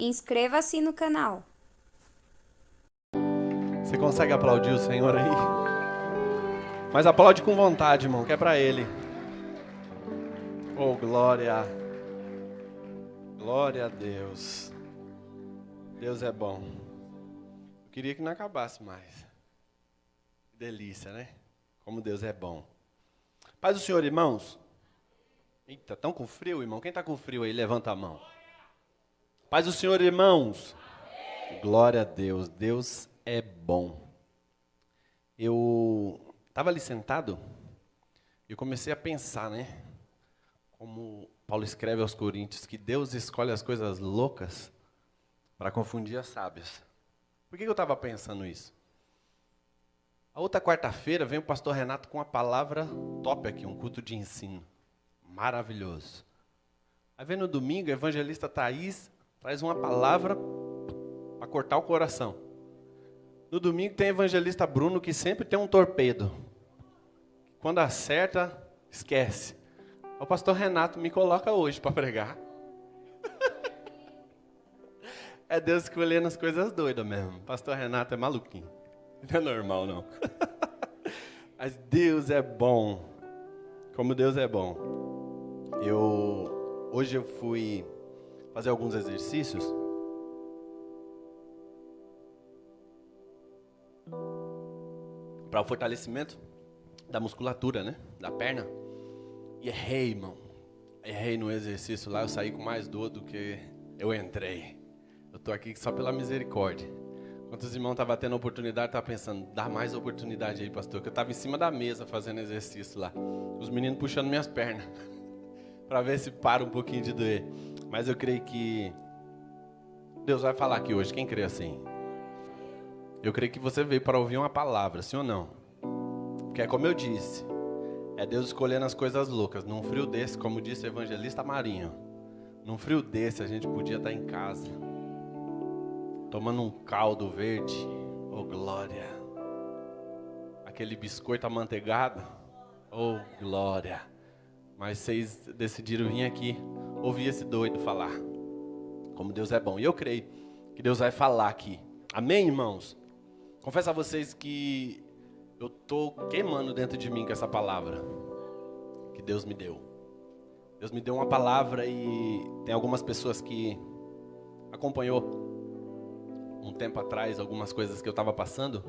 Inscreva-se no canal. Você consegue aplaudir o Senhor aí? Mas aplaude com vontade, irmão, que é pra Ele. Oh, glória. Glória a Deus. Deus é bom. Eu queria que não acabasse mais. Que delícia, né? Como Deus é bom. Paz do Senhor, irmãos. Eita, tão com frio, irmão? Quem tá com frio aí, levanta a mão. Paz do Senhor, irmãos. Glória a Deus. Deus é bom. Eu estava ali sentado e comecei a pensar, né? Como Paulo escreve aos Coríntios, que Deus escolhe as coisas loucas para confundir as sábias. Por que eu estava pensando isso? A outra quarta-feira vem o pastor Renato com uma palavra top aqui, um culto de ensino. Maravilhoso. Aí vem no domingo, a evangelista Thaís traz uma palavra para cortar o coração. No domingo tem o evangelista Bruno, que sempre tem um torpedo. Quando acerta, esquece. O pastor Renato me coloca hoje para pregar. É Deus escolhendo as coisas doidas mesmo. O pastor Renato é maluquinho. Não é normal, não. Mas Deus é bom. Como Deus é bom. Hoje eu fui fazer alguns exercícios. Para o fortalecimento da musculatura, né? Da perna. E errei, irmão. Errei no exercício lá, eu saí com mais dor do que eu entrei. Eu tô aqui só pela misericórdia. Enquanto os irmãos estavam tendo oportunidade, eu estava pensando, dá mais oportunidade aí, pastor. Que eu estava em cima da mesa fazendo exercício lá. Os meninos puxando minhas pernas. Para ver se para um pouquinho de doer. Mas eu creio que Deus vai falar aqui hoje. Quem crê assim? Eu creio que você veio para ouvir uma palavra, sim ou não? Porque é como eu disse. É Deus escolhendo as coisas loucas. Num frio desse, como disse o evangelista Marinho. Num frio desse, a gente podia estar em casa. Tomando um caldo verde. Oh, glória. Aquele biscoito amanteigado. Oh, glória. Mas vocês decidiram vir aqui ouvir esse doido falar. Como Deus é bom. E eu creio que Deus vai falar aqui. Amém, irmãos? Confesso a vocês que eu estou queimando dentro de mim com essa palavra que Deus me deu. Deus me deu uma palavra e tem algumas pessoas que acompanhou um tempo atrás algumas coisas que eu estava passando.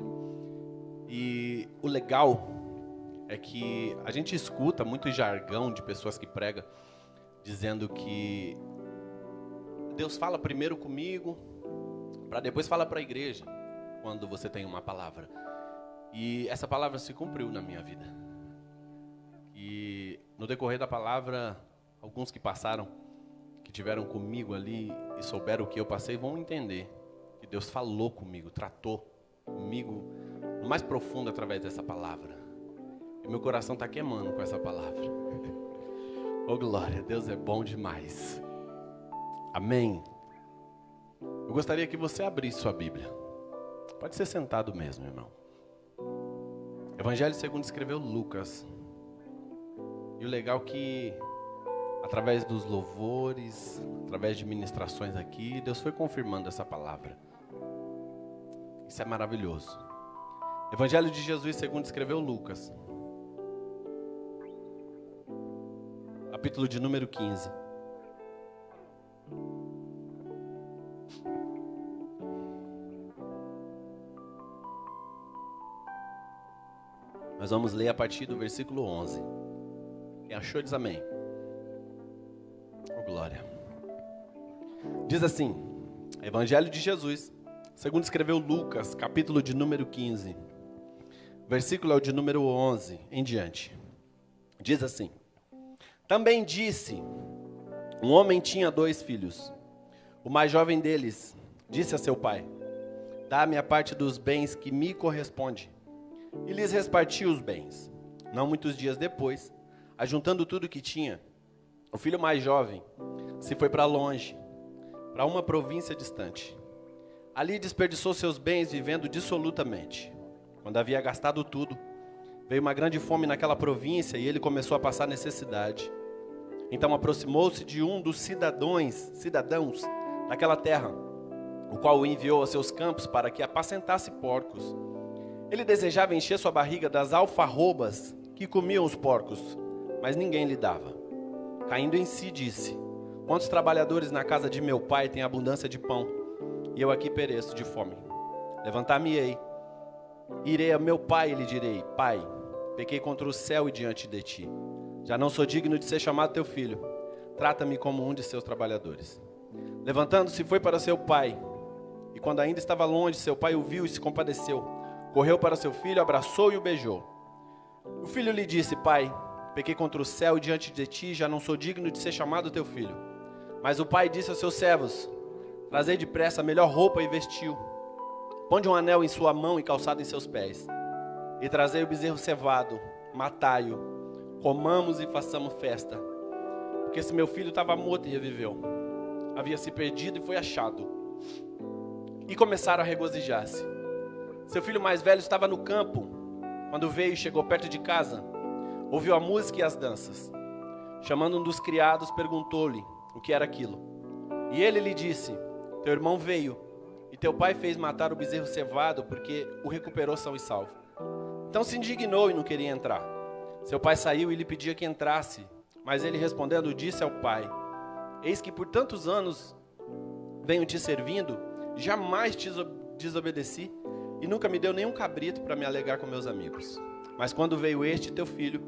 E o legal é que a gente escuta muito jargão de pessoas que pregam, dizendo que Deus fala primeiro comigo, para depois falar para a igreja, quando você tem uma palavra. E essa palavra se cumpriu na minha vida. E no decorrer da palavra, alguns que passaram, que tiveram comigo ali e souberam o que eu passei, vão entender que Deus falou comigo, tratou comigo no mais profundo através dessa palavra. E meu coração está queimando com essa palavra. Oh, glória, Deus é bom demais. Amém. Eu gostaria que você abrisse sua Bíblia. Pode ser sentado mesmo, irmão. Evangelho segundo escreveu Lucas. E o legal é que, através dos louvores, através de ministrações aqui, Deus foi confirmando essa palavra. Isso é maravilhoso. Evangelho de Jesus segundo escreveu Lucas. Capítulo de número 15. Nós vamos ler a partir do versículo 11. Quem achou diz amém. Oh, glória. Diz assim, Evangelho de Jesus, segundo escreveu Lucas, capítulo de número 15. Versículo é o de número 11 em diante. Diz assim: Também disse, um homem tinha 2 filhos. O mais jovem deles disse a seu pai: Dá-me a parte dos bens que me corresponde. E lhes repartiu os bens. Não muitos dias depois, ajuntando tudo que tinha, o filho mais jovem se foi para longe, para uma província distante. Ali desperdiçou seus bens vivendo dissolutamente. Quando havia gastado tudo, veio uma grande fome naquela província e ele começou a passar necessidade. Então aproximou-se de um dos cidadãos daquela terra, o qual o enviou aos seus campos para que apacentasse porcos. Ele desejava encher sua barriga das alfarrobas que comiam os porcos, mas ninguém lhe dava. Caindo em si, disse: quantos trabalhadores na casa de meu pai têm abundância de pão, e eu aqui pereço de fome? Levantar-me-ei, irei a meu pai e lhe direi: Pai, pequei contra o céu e diante de ti. Já não sou digno de ser chamado teu filho. Trata-me como um de seus trabalhadores. Levantando-se, foi para seu pai. E quando ainda estava longe, seu pai o viu e se compadeceu. Correu para seu filho, abraçou e o beijou. O filho lhe disse: Pai, pequei contra o céu e diante de ti, já não sou digno de ser chamado teu filho. Mas o pai disse aos seus servos: trazei depressa a melhor roupa e vestiu. Ponde um anel em sua mão e calçado em seus pés. E trazei o bezerro cevado, matai-o, comamos e façamos festa. Porque esse meu filho estava morto e reviveu. Havia se perdido e foi achado. E começaram a regozijar-se. Seu filho mais velho estava no campo. Quando veio e chegou perto de casa, ouviu a música e as danças. Chamando um dos criados, perguntou-lhe o que era aquilo. E ele lhe disse: teu irmão veio, e teu pai fez matar o bezerro cevado, porque o recuperou são e salvo. Então se indignou e não queria entrar. Seu pai saiu e lhe pedia que entrasse, mas ele respondendo disse ao pai: eis que por tantos anos venho te servindo, jamais te desobedeci, e nunca me deu nenhum cabrito para me alegar com meus amigos. Mas quando veio este teu filho,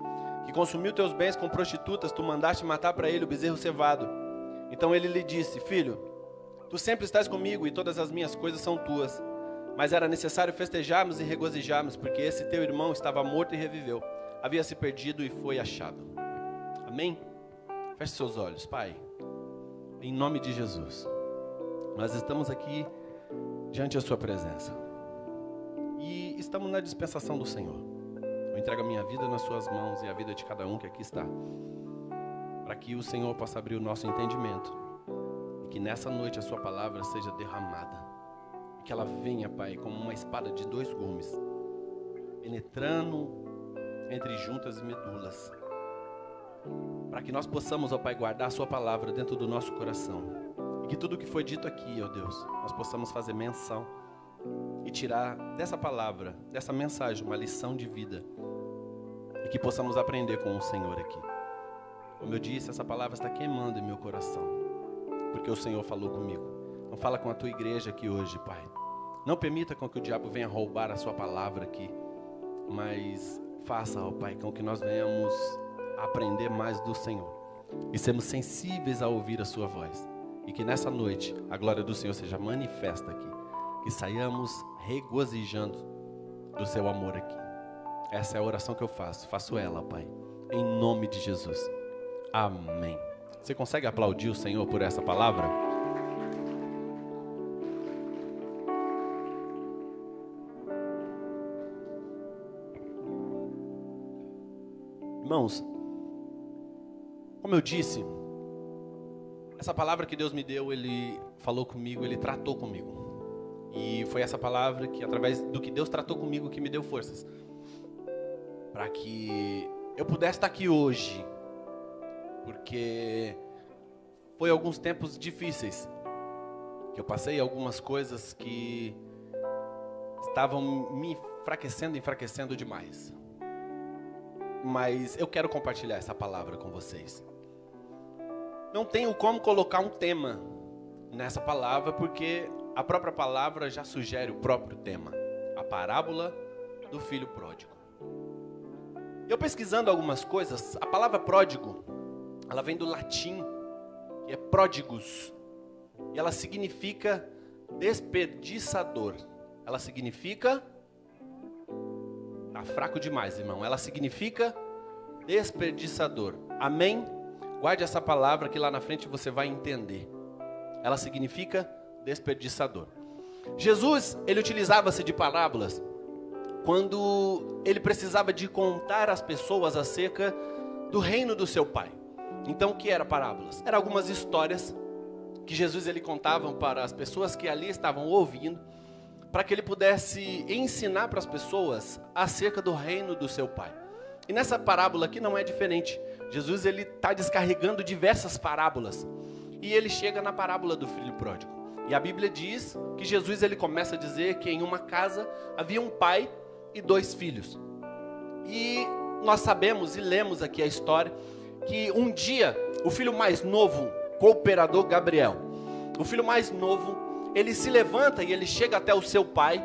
que consumiu teus bens com prostitutas, tu mandaste matar para ele o bezerro cevado. Então ele lhe disse: filho, tu sempre estás comigo e todas as minhas coisas são tuas. Mas era necessário festejarmos e regozijarmos, porque esse teu irmão estava morto e reviveu. Havia se perdido e foi achado. Amém? Feche seus olhos, Pai. Em nome de Jesus. Nós estamos aqui diante da sua presença. E estamos na dispensação do Senhor. Eu entrego a minha vida nas suas mãos e a vida de cada um que aqui está. Para que o Senhor possa abrir o nosso entendimento. E que nessa noite a sua palavra seja derramada. E que ela venha, Pai, como uma espada de 2 gumes. Penetrando entre juntas e medulas. Para que nós possamos, ó Pai, guardar a sua palavra dentro do nosso coração. E que tudo que foi dito aqui, ó Deus, nós possamos fazer menção. E tirar dessa palavra, dessa mensagem, uma lição de vida. E que possamos aprender com o Senhor aqui. Como eu disse, essa palavra está queimando em meu coração. Porque o Senhor falou comigo. Então fala com a tua igreja aqui hoje, Pai. Não permita com que o diabo venha roubar a sua palavra aqui. Mas faça, ó Pai, com que nós venhamos a aprender mais do Senhor. E sermos sensíveis a ouvir a sua voz. E que nessa noite a glória do Senhor seja manifesta aqui. Que saiamos regozijando do seu amor aqui. Essa é a oração que eu faço. Faço ela, Pai. Em nome de Jesus. Amém. Você consegue aplaudir o Senhor por essa palavra? Irmãos, como eu disse, essa palavra que Deus me deu, Ele falou comigo, Ele tratou comigo. E foi essa palavra que, através do que Deus tratou comigo, que me deu forças. Para que eu pudesse estar aqui hoje. Porque foi alguns tempos difíceis. Que eu passei algumas coisas que estavam me enfraquecendo demais. Mas eu quero compartilhar essa palavra com vocês. Não tenho como colocar um tema nessa palavra, porque a própria palavra já sugere o próprio tema. A parábola do filho pródigo. Eu pesquisando algumas coisas, a palavra pródigo, ela vem do latim, que é pródigos. E ela significa desperdiçador. Ela significa... Tá fraco demais, irmão. Ela significa desperdiçador. Amém? Guarde essa palavra que lá na frente você vai entender. Ela significa desperdiçador. Jesus, ele utilizava-se de parábolas quando ele precisava de contar às pessoas acerca do reino do seu Pai. Então, o que era parábolas? Eram algumas histórias que Jesus ele contava para as pessoas que ali estavam ouvindo, para que ele pudesse ensinar para as pessoas acerca do reino do seu Pai. E nessa parábola aqui não é diferente. Jesus ele está descarregando diversas parábolas. e ele chega na parábola do filho pródigo. E a Bíblia diz que Jesus ele começa a dizer que em uma casa havia um pai e 2 filhos. E nós sabemos e lemos aqui a história que um dia o filho mais novo, cooperador Gabriel, o filho mais novo, ele se levanta e ele chega até o seu pai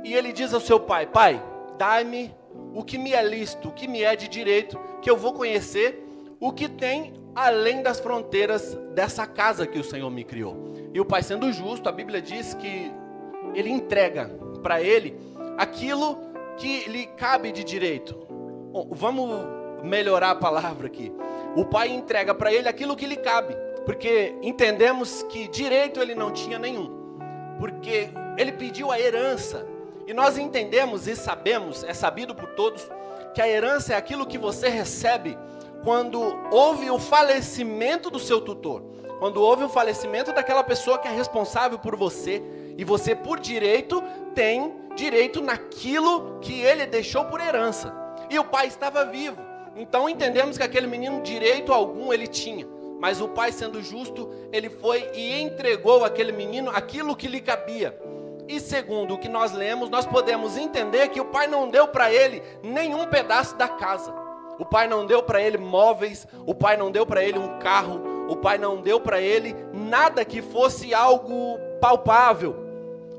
e ele diz ao seu pai: pai, dai-me o que me é lícito, o que me é de direito, que eu vou conhecer o que tem além das fronteiras dessa casa que o Senhor me criou. E o pai, sendo justo, a Bíblia diz que ele entrega para ele aquilo que lhe cabe de direito. Bom, vamos melhorar a palavra aqui. O pai entrega para ele aquilo que lhe cabe, porque entendemos que direito ele não tinha nenhum, porque ele pediu a herança. E nós entendemos e sabemos, é sabido por todos, que a herança é aquilo que você recebe quando houve o falecimento do seu tutor, quando houve o falecimento daquela pessoa que é responsável por você, e você por direito tem direito naquilo que ele deixou por herança. E o pai estava vivo, então entendemos que aquele menino direito algum ele tinha, mas o pai, sendo justo, ele foi e entregou àquele menino aquilo que lhe cabia. E segundo o que nós lemos, nós podemos entender que o pai não deu para ele nenhum pedaço da casa. O pai não deu para ele móveis, o pai não deu para ele um carro, o pai não deu para ele nada que fosse algo palpável,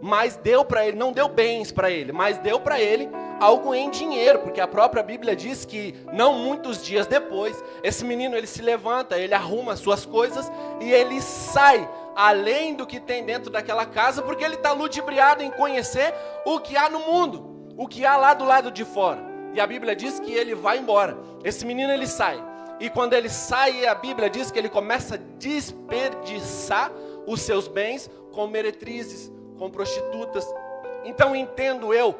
mas deu para ele, não deu bens para ele, mas deu para ele algo em dinheiro, porque a própria Bíblia diz que não muitos dias depois, esse menino ele se levanta, ele arruma suas coisas e ele sai além do que tem dentro daquela casa, porque ele está ludibriado em conhecer o que há no mundo, o que há lá do lado de fora. E a Bíblia diz que ele vai embora. Esse menino ele sai. E quando ele sai, a Bíblia diz que ele começa a desperdiçar os seus bens com meretrizes, com prostitutas. Então entendo eu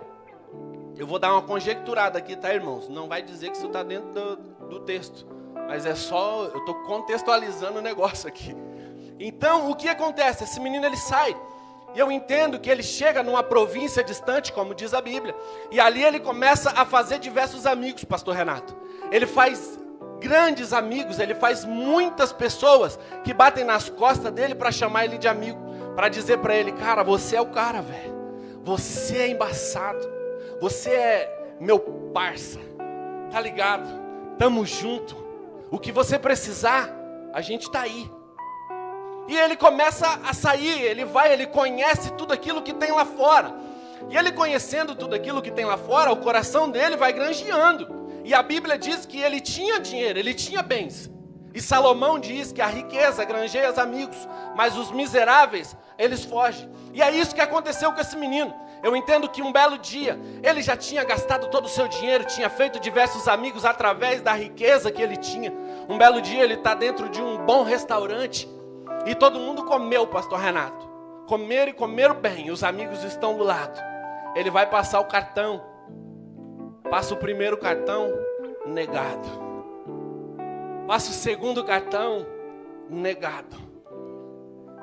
vou dar uma conjecturada aqui, tá, irmãos? Não vai dizer que isso está dentro do texto, mas é só, eu estou contextualizando o negócio aqui. Então o que acontece? Esse menino ele sai. E eu entendo que ele chega numa província distante, como diz a Bíblia, e ali ele começa a fazer diversos amigos, pastor Renato. Ele faz grandes amigos, ele faz muitas pessoas que batem nas costas dele para chamar ele de amigo, para dizer para ele: cara, você é o cara, velho. Você é embaçado. Você é meu parça. Tá ligado? Tamo junto. O que você precisar, a gente tá aí. E ele começa a sair, ele vai, ele conhece tudo aquilo que tem lá fora. E ele conhecendo tudo aquilo que tem lá fora, o coração dele vai granjeando. E a Bíblia diz que ele tinha dinheiro, ele tinha bens. E Salomão diz que a riqueza granjeia os amigos, mas os miseráveis, eles fogem. E é isso que aconteceu com esse menino. Eu entendo que um belo dia, ele já tinha gastado todo o seu dinheiro, tinha feito diversos amigos através da riqueza que ele tinha. Um belo dia ele está dentro de um bom restaurante, e todo mundo comeu, pastor Renato. Comeram e comeram bem, os amigos estão do lado. Ele vai passar o cartão. Passa o primeiro cartão, negado. Passa o segundo cartão, negado.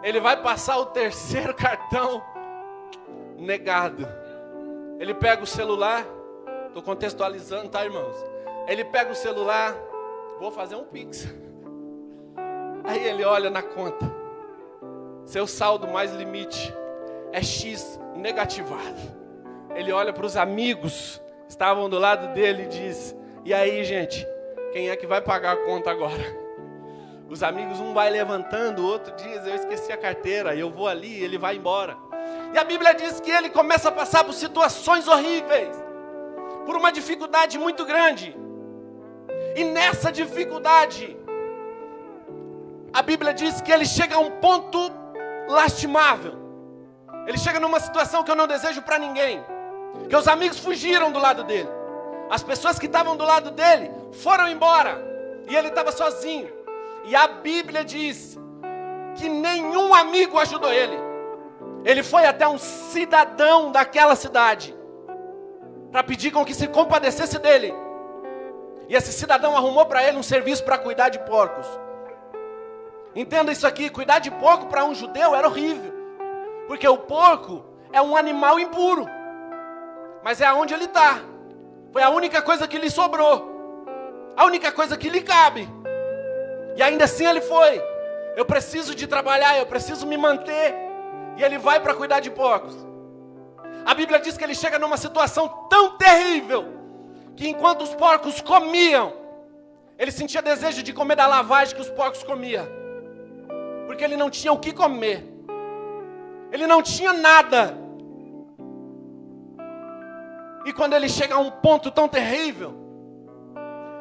Ele vai passar o terceiro cartão, negado. Ele pega o celular, estou contextualizando, tá, irmãos? Ele pega o celular, vou fazer um pix. Aí ele olha na conta, seu saldo mais limite é X negativado. Ele olha para os amigos que estavam do lado dele e diz: e aí, gente, quem é que vai pagar a conta agora? Os amigos, um vai levantando, o outro diz: eu esqueci a carteira, eu vou ali, ele vai embora. E a Bíblia diz que ele começa a passar por situações horríveis, por uma dificuldade muito grande. E nessa dificuldade, a Bíblia diz que ele chega a um ponto lastimável. Ele chega numa situação que eu não desejo para ninguém. Que os amigos fugiram do lado dele. As pessoas que estavam do lado dele foram embora. E ele estava sozinho. E a Bíblia diz que nenhum amigo ajudou ele. Ele foi até um cidadão daquela cidade para pedir com que se compadecesse dele. E esse cidadão arrumou para ele um serviço para cuidar de porcos. Entenda isso aqui, cuidar de porco para um judeu era horrível. Porque o porco é um animal impuro. Mas é aonde ele está. Foi a única coisa que lhe sobrou. A única coisa que lhe cabe. E ainda assim ele foi. Eu preciso de trabalhar, eu preciso me manter. E ele vai para cuidar de porcos. A Bíblia diz que ele chega numa situação tão terrível, que enquanto os porcos comiam, ele sentia desejo de comer da lavagem que os porcos comiam. Porque ele não tinha o que comer. Ele não tinha nada. E quando ele chega a um ponto tão terrível,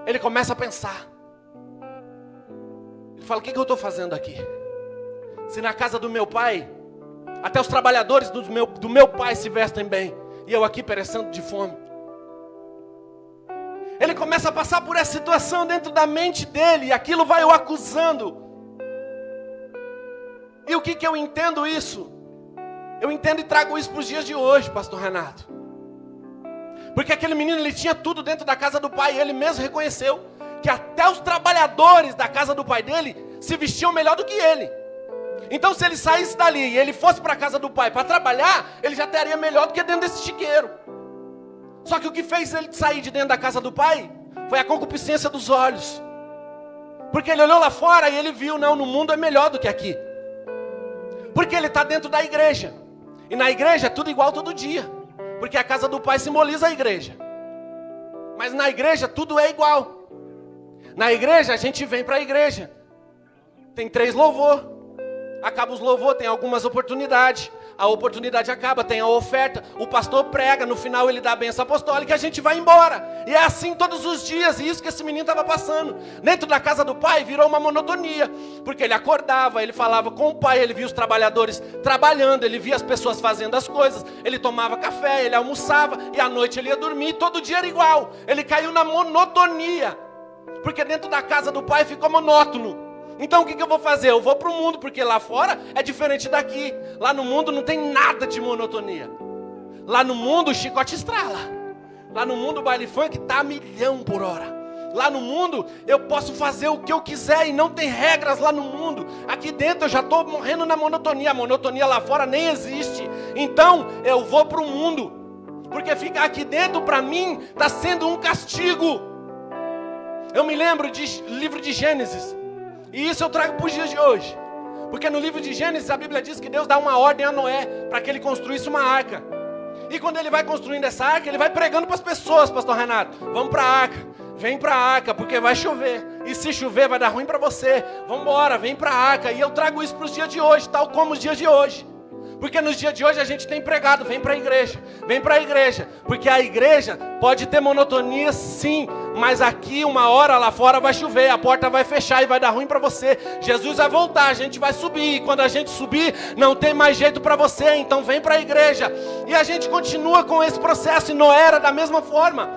ele começa a pensar. Ele fala, o que eu estou fazendo aqui? Se na casa do meu pai, até os trabalhadores do meu pai se vestem bem, e eu aqui perecendo de fome. Ele começa a passar por essa situação dentro da mente dele, e aquilo vai o acusando. E o que eu entendo isso? Eu entendo e trago isso para os dias de hoje, pastor Renato. Porque aquele menino, ele tinha tudo dentro da casa do pai, e ele mesmo reconheceu que até os trabalhadores da casa do pai dele se vestiam melhor do que ele. Então se ele saísse dali e ele fosse para a casa do pai para trabalhar, ele já estaria melhor do que dentro desse chiqueiro. Só que o que fez ele sair de dentro da casa do pai foi a concupiscência dos olhos. Porque ele olhou lá fora e ele viu, não, no mundo é melhor do que aqui. Porque ele está dentro da igreja. E na igreja é tudo igual todo dia. Porque a casa do pai simboliza a igreja. Mas na igreja tudo é igual. Na igreja a gente vem para a igreja. Tem 3 louvor. Acaba os louvor, tem algumas oportunidades. A oportunidade acaba, tem a oferta. O pastor prega, no final ele dá a bênção apostólica e a gente vai embora. E é assim todos os dias. E isso que esse menino estava passando. Dentro da casa do pai virou uma monotonia. Porque ele acordava, ele falava com o pai, ele via os trabalhadores trabalhando, ele via as pessoas fazendo as coisas. Ele tomava café, ele almoçava e à noite ele ia dormir. Todo dia era igual. Ele caiu na monotonia. Porque dentro da casa do pai ficou monótono. Então o que eu vou fazer? Eu vou para o mundo, porque lá fora é diferente daqui. Lá no mundo não tem nada de monotonia. Lá no mundo o chicote estrala. Lá no mundo o baile funk está a 1.000.000 por hora. Lá no mundo eu posso fazer o que eu quiser e não tem regras lá no mundo. Aqui dentro eu já estou morrendo na monotonia. A monotonia lá fora nem existe. Então eu vou para o mundo. Porque ficar aqui dentro para mim está sendo um castigo. Eu me lembro de livro de Gênesis. E isso eu trago para os dias de hoje. Porque no livro de Gênesis a Bíblia diz que Deus dá uma ordem a Noé para que ele construísse uma arca. E quando ele vai construindo essa arca, ele vai pregando para as pessoas, pastor Renato. Vamos para a arca, vem para a arca, porque vai chover. E se chover vai dar ruim para você. Vamos embora, vem para a arca. E eu trago isso para os dias de hoje, tal como os dias de hoje. Porque nos dias de hoje a gente tem pregado, vem para a igreja. Vem para a igreja, porque a igreja pode ter monotonia sim, mas aqui uma hora lá fora vai chover, a porta vai fechar e vai dar ruim para você. Jesus vai voltar, a gente vai subir, e quando a gente subir não tem mais jeito para você, então vem para a igreja. E a gente continua com esse processo, e Noé era da mesma forma.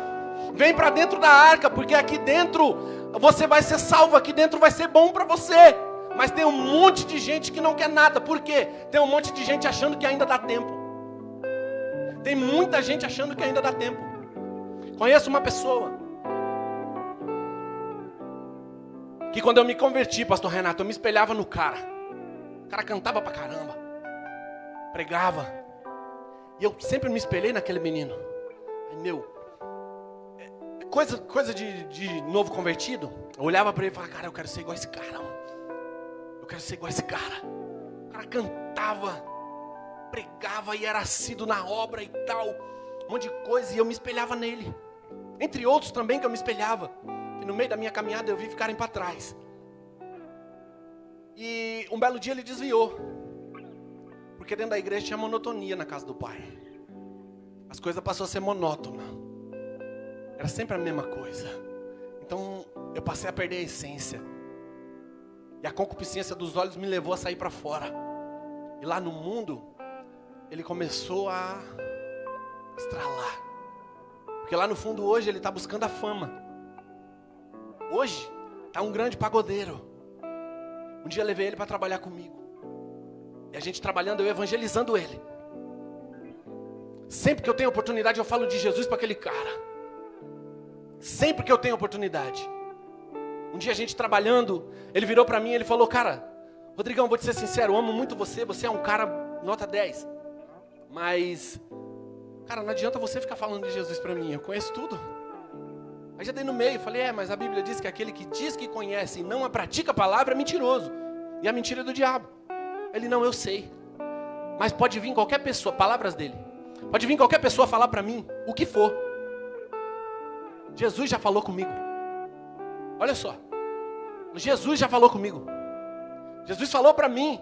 Vem para dentro da arca, porque aqui dentro você vai ser salvo, aqui dentro vai ser bom para você. Mas tem um monte de gente que não quer nada. Por quê? Tem um monte de gente achando que ainda dá tempo. Tem muita gente achando que ainda dá tempo. Conheço uma pessoa que quando eu me converti, pastor Renato, eu me espelhava no cara. O cara cantava pra caramba, pregava. E eu sempre me espelhei naquele menino. Coisa de novo convertido. Eu olhava pra ele e falava, cara, eu quero ser igual a esse cara, mano. Eu quero ser igual a esse cara. O cara cantava, pregava e era assíduo na obra e tal. Um monte de coisa, e eu me espelhava nele. Entre outros também que eu me espelhava. E no meio da minha caminhada eu vi ficarem para trás. E um belo dia ele desviou. Porque dentro da igreja tinha monotonia na casa do pai. As coisas passaram a ser monótonas. Era sempre a mesma coisa. Então eu passei a perder a essência. E a concupiscência dos olhos me levou a sair para fora. E lá no mundo, ele começou a estralar. Porque lá no fundo hoje ele está buscando a fama. Hoje está um grande pagodeiro. Um dia eu levei ele para trabalhar comigo. E a gente trabalhando, eu evangelizando ele. Sempre que eu tenho oportunidade eu falo de Jesus para aquele cara. Sempre que eu tenho oportunidade. Um dia a gente trabalhando, ele virou pra mim e ele falou, cara, Rodrigão, vou te ser sincero, eu amo muito você, você é um cara nota 10. Mas, cara, não adianta você ficar falando de Jesus pra mim, eu conheço tudo. Aí já dei no meio, falei, mas a Bíblia diz que aquele que diz que conhece e não a pratica a palavra é mentiroso. E a mentira é do diabo. Ele, não, eu sei. Mas pode vir qualquer pessoa, palavras dele. Pode vir qualquer pessoa falar para mim o que for. Jesus já falou comigo. Olha só. Jesus já falou comigo. Jesus falou para mim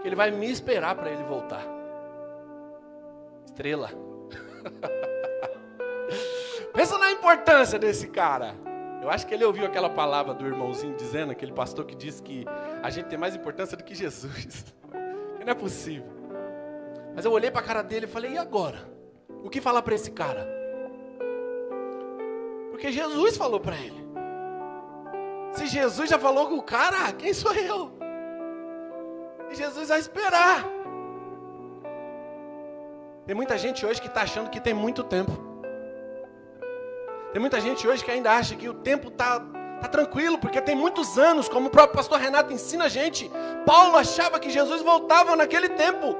que ele vai me esperar para ele voltar. Estrela. Pensa na importância desse cara. Eu acho que ele ouviu aquela palavra do irmãozinho dizendo, aquele pastor que disse que a gente tem mais importância do que Jesus. Não é possível. Mas eu olhei para a cara dele e falei, e agora? O que falar para esse cara? Porque Jesus falou para ele. Se Jesus já falou com o cara, quem sou eu? E Jesus vai esperar. Tem muita gente hoje que está achando que tem muito tempo. Tem muita gente hoje que ainda acha que o tempo está tranquilo, porque tem muitos anos, como o próprio pastor Renato ensina a gente. Paulo achava que Jesus voltava naquele tempo.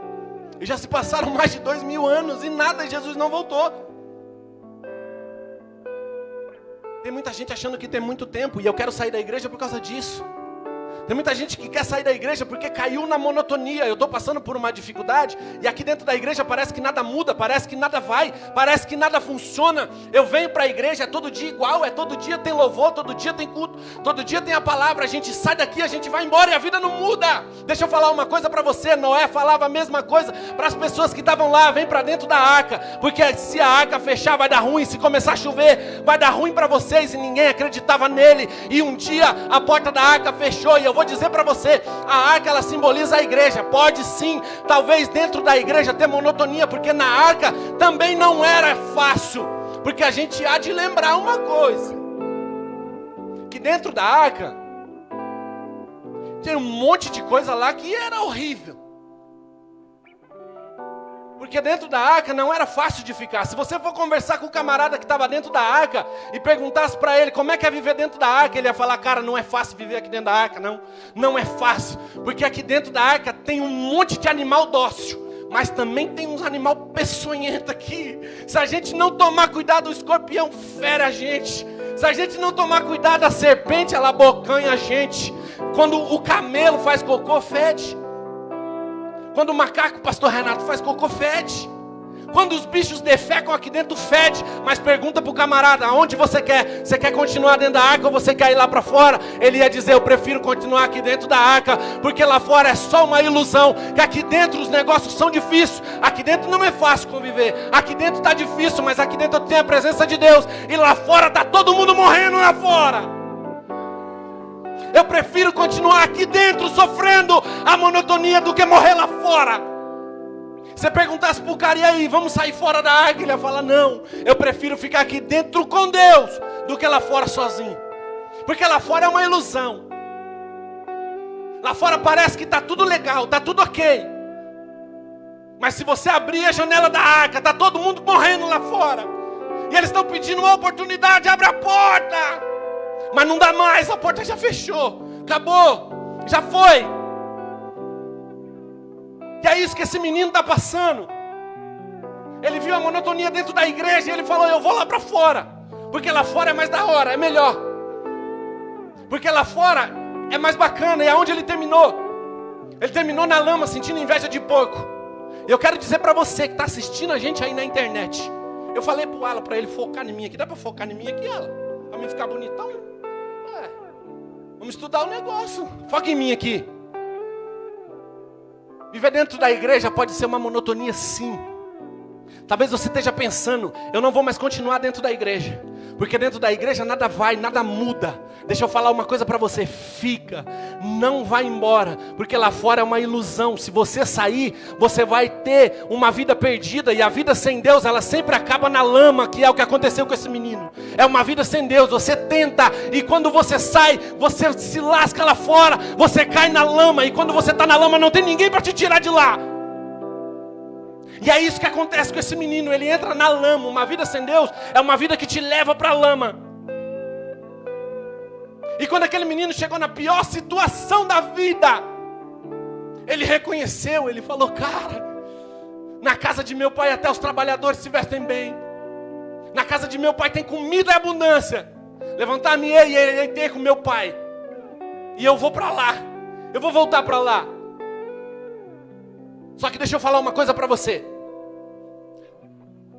E já se passaram mais de 2000 anos e nada, Jesus não voltou. Tem muita gente achando que tem muito tempo e eu quero sair da igreja por causa disso. Tem muita gente que quer sair da igreja porque caiu na monotonia. Eu estou passando por uma dificuldade e aqui dentro da igreja parece que nada muda, parece que nada vai, parece que nada funciona. Eu venho para a igreja, é todo dia igual, todo dia tem louvor, todo dia tem culto, todo dia tem a palavra. A gente sai daqui, a gente vai embora e a vida não muda. Deixa eu falar uma coisa para você. Noé falava a mesma coisa para as pessoas que estavam lá. Vem para dentro da arca, porque se a arca fechar vai dar ruim, se começar a chover vai dar ruim para vocês. E ninguém acreditava nele. E um dia a porta da arca fechou e eu vou dizer para você, a arca ela simboliza a igreja. Pode sim, talvez dentro da igreja ter monotonia, porque na arca também não era fácil. Porque a gente há de lembrar uma coisa, que dentro da arca tem um monte de coisa lá que era horrível. Porque dentro da arca não era fácil de ficar. Se você for conversar com o camarada que estava dentro da arca e perguntasse para ele como é que é viver dentro da arca, ele ia falar, cara, não é fácil viver aqui dentro da arca, não. Não é fácil. Porque aqui dentro da arca tem um monte de animal dócil, mas também tem uns animal peçonhento aqui. Se a gente não tomar cuidado, o escorpião fere a gente. Se a gente não tomar cuidado, a serpente, ela abocanha a gente. Quando o camelo faz cocô, fede. Quando o macaco, pastor Renato, faz cocô, fede. Quando os bichos defecam aqui dentro, fede. Mas pergunta pro camarada, aonde você quer? Você quer continuar dentro da arca ou você quer ir lá para fora? Ele ia dizer, eu prefiro continuar aqui dentro da arca, porque lá fora é só uma ilusão. Que aqui dentro os negócios são difíceis. Aqui dentro não é fácil conviver. Aqui dentro está difícil, mas aqui dentro eu tenho a presença de Deus. E lá fora está todo mundo morrendo lá fora. Eu prefiro continuar aqui dentro sofrendo a monotonia do que morrer lá fora. Se perguntasse pro cara, e aí, vamos sair fora da arca? Ele ia falar, não, eu prefiro ficar aqui dentro com Deus do que lá fora sozinho. Porque lá fora é uma ilusão. Lá fora parece que está tudo legal, está tudo ok. Mas se você abrir a janela da arca, está todo mundo morrendo lá fora. E eles estão pedindo uma oportunidade, abre a porta. Mas não dá mais, a porta já fechou, acabou, já foi. E é isso que esse menino está passando. Ele viu a monotonia dentro da igreja e ele falou, eu vou lá para fora. Porque lá fora é mais da hora, é melhor. Porque lá fora é mais bacana. E aonde ele terminou? Ele terminou na lama, sentindo inveja de porco. E eu quero dizer para você que está assistindo a gente aí na internet. Eu falei pro Alan para ele focar em mim aqui. Dá para focar em mim aqui, Alan? Para mim ficar bonitão? Vamos estudar o negócio. Foca em mim aqui. Viver dentro da igreja pode ser uma monotonia, sim. Talvez você esteja pensando, eu não vou mais continuar dentro da igreja, porque dentro da igreja nada vai, nada muda. Deixa eu falar uma coisa para você, fica, não vai embora, porque lá fora é uma ilusão. Se você sair, você vai ter uma vida perdida, e a vida sem Deus, ela sempre acaba na lama, que é o que aconteceu com esse menino. É uma vida sem Deus, você tenta, e quando você sai, você se lasca lá fora, você cai na lama, e quando você está na lama, não tem ninguém para te tirar de lá. E é isso que acontece com esse menino, ele entra na lama. Uma vida sem Deus é uma vida que te leva para a lama. E quando aquele menino chegou na pior situação da vida, ele reconheceu, ele falou, cara, na casa de meu pai até os trabalhadores se vestem bem. Na casa de meu pai tem comida e abundância. Levantar-me e ir com meu pai. E eu vou para lá. Eu vou voltar para lá. Só que deixa eu falar uma coisa para você.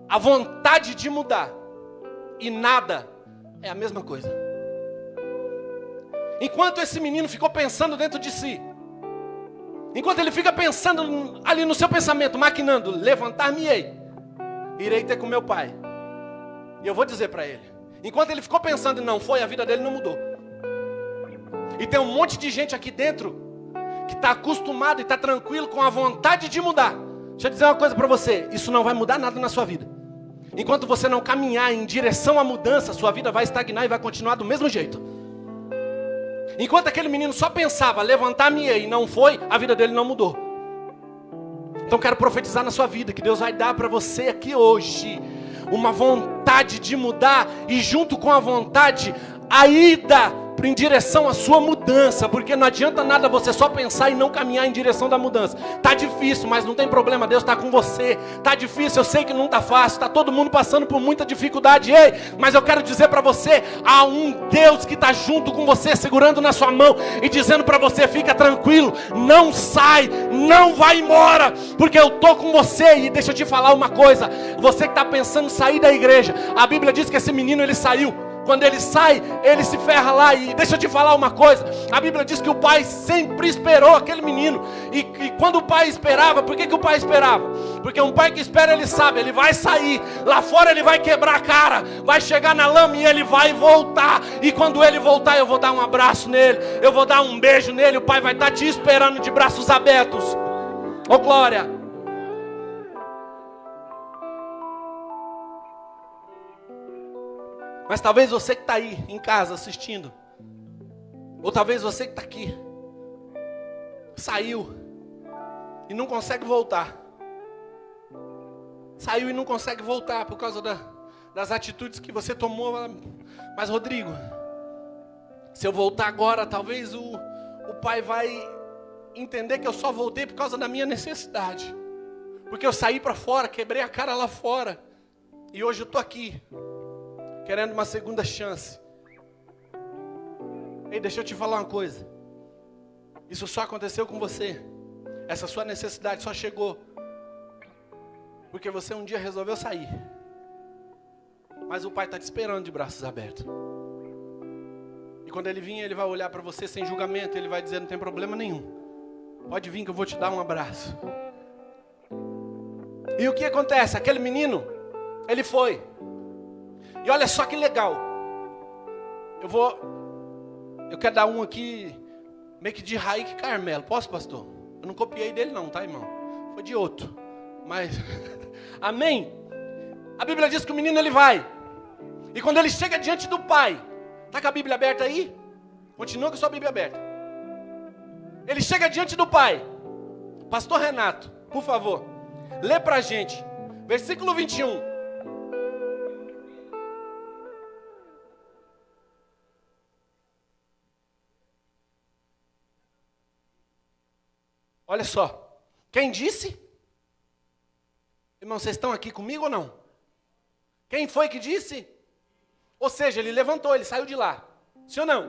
A vontade de mudar e nada é a mesma coisa. Enquanto esse menino ficou pensando dentro de si, enquanto ele fica pensando ali no seu pensamento, maquinando, levantar-me-ei, irei ter com meu pai. E eu vou dizer para ele, enquanto ele ficou pensando e não foi, a vida dele não mudou. E tem um monte de gente aqui dentro que está acostumado e está tranquilo com a vontade de mudar. Deixa eu dizer uma coisa para você, isso não vai mudar nada na sua vida. Enquanto você não caminhar em direção à mudança, sua vida vai estagnar e vai continuar do mesmo jeito. Enquanto aquele menino só pensava, levantar-me-ei, e não foi, a vida dele não mudou. Então quero profetizar na sua vida, que Deus vai dar para você aqui hoje uma vontade de mudar, e junto com a vontade, a ida em direção à sua mudança, porque não adianta nada você só pensar e não caminhar em direção da mudança. Tá difícil, mas não tem problema, Deus está com você. Tá difícil, eu sei que não tá fácil, tá todo mundo passando por muita dificuldade, ei, mas eu quero dizer para você, há um Deus que está junto com você, segurando na sua mão e dizendo para você, fica tranquilo, não sai, não vai embora, porque eu tô com você. E deixa eu te falar uma coisa, você que está pensando em sair da igreja, a Bíblia diz que esse menino ele saiu. Quando ele sai, ele se ferra lá. E deixa eu te falar uma coisa, a Bíblia diz que o pai sempre esperou aquele menino. E quando o pai esperava, por que o pai esperava? Porque um pai que espera, ele sabe, ele vai sair. Lá fora ele vai quebrar a cara, vai chegar na lama e ele vai voltar. E quando ele voltar, eu vou dar um abraço nele, eu vou dar um beijo nele. O pai vai estar te esperando de braços abertos. Oh glória! Mas talvez você que está aí em casa assistindo, ou talvez você que está aqui, saiu e não consegue voltar. Saiu e não consegue voltar por causa das atitudes que você tomou. Mas Rodrigo, se eu voltar agora, talvez o pai vai entender que eu só voltei por causa da minha necessidade. Porque eu saí para fora, quebrei a cara lá fora, e hoje eu estou aqui querendo uma segunda chance. Ei, deixa eu te falar uma coisa. Isso só aconteceu com você. Essa sua necessidade só chegou porque você um dia resolveu sair. Mas o pai está te esperando de braços abertos. E quando ele vir, ele vai olhar para você sem julgamento. Ele vai dizer, não tem problema nenhum, pode vir que eu vou te dar um abraço. E o que acontece? Aquele menino, ele foi. E olha só que legal. Eu quero dar um aqui, meio que de Raik Carmelo. Posso, pastor? Eu não copiei dele não, tá, irmão? Foi de outro. Mas, amém? A Bíblia diz que o menino ele vai. E quando ele chega diante do pai, tá com a Bíblia aberta aí? Continua com a sua Bíblia aberta. Ele chega diante do pai. Pastor Renato, por favor, lê pra gente. Versículo 21. Olha só, quem disse? Irmão, vocês estão aqui comigo ou não? Quem foi que disse? Ou seja, ele levantou, ele saiu de lá. Sim ou não?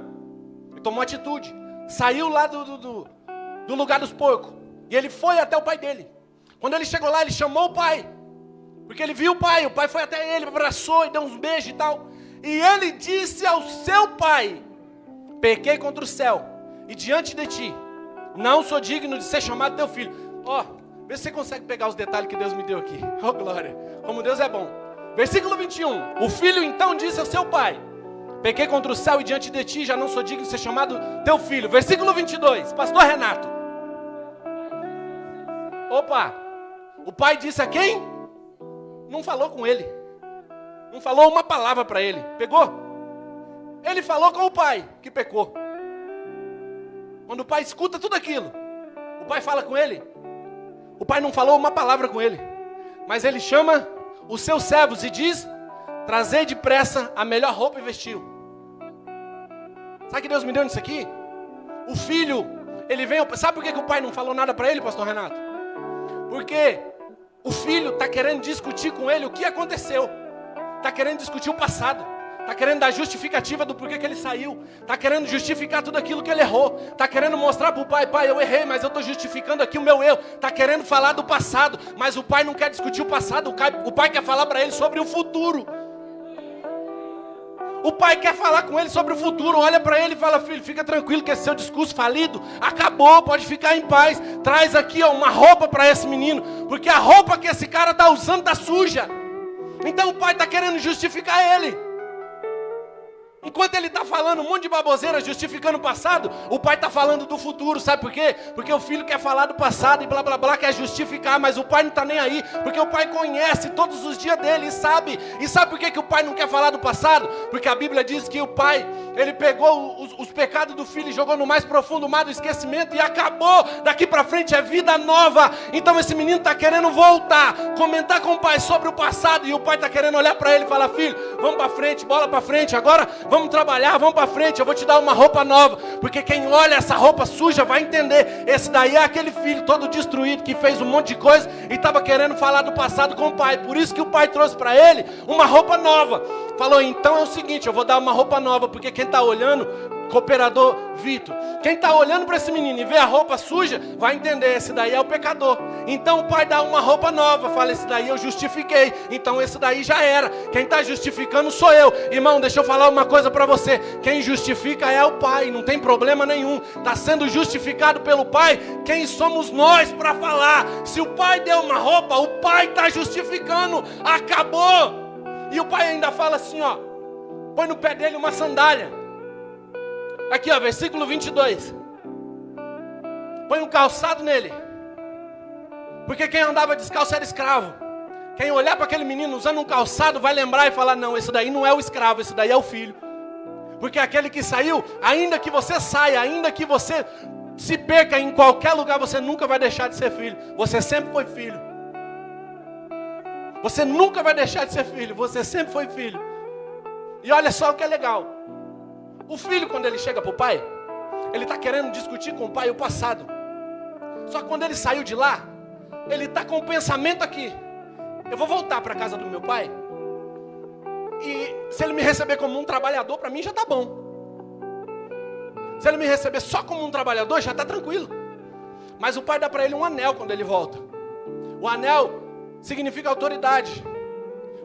Ele tomou atitude. Saiu lá do lugar dos porcos. E ele foi até o pai dele. Quando ele chegou lá, ele chamou o pai. Porque ele viu o pai foi até ele, abraçou e deu uns beijos e tal. E ele disse ao seu pai, pequei contra o céu e diante de ti, não sou digno de ser chamado teu filho. Vê se você consegue pegar os detalhes que Deus me deu aqui. Glória, como Deus é bom. Versículo 21. O filho então disse ao seu pai, pequei contra o céu e diante de ti, já não sou digno de ser chamado teu filho. Versículo 22. Pastor Renato. O pai disse a quem? Não falou com ele. Não falou uma palavra para ele. Pegou? Ele falou com o pai que pecou. Quando o pai escuta tudo aquilo, o pai fala com ele. O pai não falou uma palavra com ele, mas ele chama os seus servos e diz, trazei depressa a melhor roupa e vestiu. Sabe que Deus me deu nisso aqui? O filho, ele vem, sabe por que o pai não falou nada para ele, pastor Renato? Porque o filho está querendo discutir com ele o que aconteceu. Está querendo discutir o passado. Está querendo dar justificativa do porquê que ele saiu. Está querendo justificar tudo aquilo que ele errou. Está querendo mostrar para o pai, pai, eu errei, mas eu estou justificando aqui o meu erro. Está querendo falar do passado, mas o pai não quer discutir o passado. O pai quer falar para ele sobre o futuro. O pai quer falar com ele sobre o futuro. Olha para ele e fala, filho, fica tranquilo que esse seu discurso falido acabou, pode ficar em paz. Traz aqui uma roupa para esse menino, porque a roupa que esse cara está usando está suja. Então o pai está querendo justificar ele. Enquanto ele está falando um monte de baboseira justificando o passado, o pai está falando do futuro, sabe por quê? Porque o filho quer falar do passado e blá blá blá, quer justificar, mas o pai não está nem aí, porque o pai conhece todos os dias dele e sabe por que o pai não quer falar do passado? Porque a Bíblia diz que o pai, ele pegou os pecados do filho e jogou no mais profundo mar do esquecimento e acabou, daqui para frente é vida nova. Então esse menino está querendo voltar, comentar com o pai sobre o passado, e o pai está querendo olhar para ele e falar, filho, vamos para frente, bola para frente, agora vamos trabalhar, vamos para frente, eu vou te dar uma roupa nova, porque quem olha essa roupa suja vai entender, esse daí é aquele filho todo destruído, que fez um monte de coisa, e estava querendo falar do passado com o pai, por isso que o pai trouxe para ele uma roupa nova, falou, então é o seguinte, eu vou dar uma roupa nova, porque quem está olhando, cooperador Vitor, quem está olhando para esse menino e vê a roupa suja, vai entender, esse daí é o pecador. Então o pai dá uma roupa nova, fala, esse daí eu justifiquei, então esse daí já era, quem está justificando sou eu. Irmão, deixa eu falar uma coisa para você, quem justifica é o pai, não tem problema nenhum, está sendo justificado pelo pai, quem somos nós para falar? Se o pai deu uma roupa, o pai está justificando, acabou. E o pai ainda fala assim, ó, põe no pé dele uma sandália. Aqui, ó, versículo 22. Põe um calçado nele. Porque quem andava descalço era escravo. Quem olhar para aquele menino usando um calçado vai lembrar e falar, não, esse daí não é o escravo, esse daí é o filho. Porque aquele que saiu, ainda que você saia, ainda que você se perca em qualquer lugar, você nunca vai deixar de ser filho. Você sempre foi filho. Você nunca vai deixar de ser filho, você sempre foi filho. E olha só o que é legal. O filho, quando ele chega para o pai, ele está querendo discutir com o pai o passado. Só que quando ele saiu de lá, ele está com o pensamento aqui. Eu vou voltar para a casa do meu pai. E se ele me receber como um trabalhador, para mim já está bom. Se ele me receber só como um trabalhador, já está tranquilo. Mas o pai dá para ele um anel quando ele volta. O anel significa autoridade.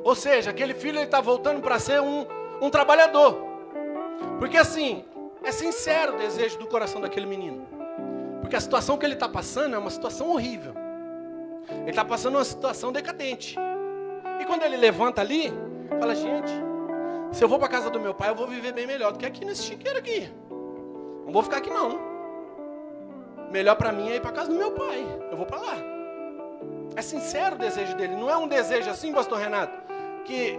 Ou seja, aquele filho está voltando para ser um trabalhador. Porque assim, é sincero o desejo do coração daquele menino. Porque a situação que ele está passando é uma situação horrível. Ele está passando uma situação decadente. E quando ele levanta ali, fala, gente, se eu vou para a casa do meu pai, eu vou viver bem melhor do que aqui nesse chiqueiro aqui. Não vou ficar aqui não. Melhor para mim é ir para a casa do meu pai. Eu vou para lá. É sincero o desejo dele. Não é um desejo assim, pastor Renato, que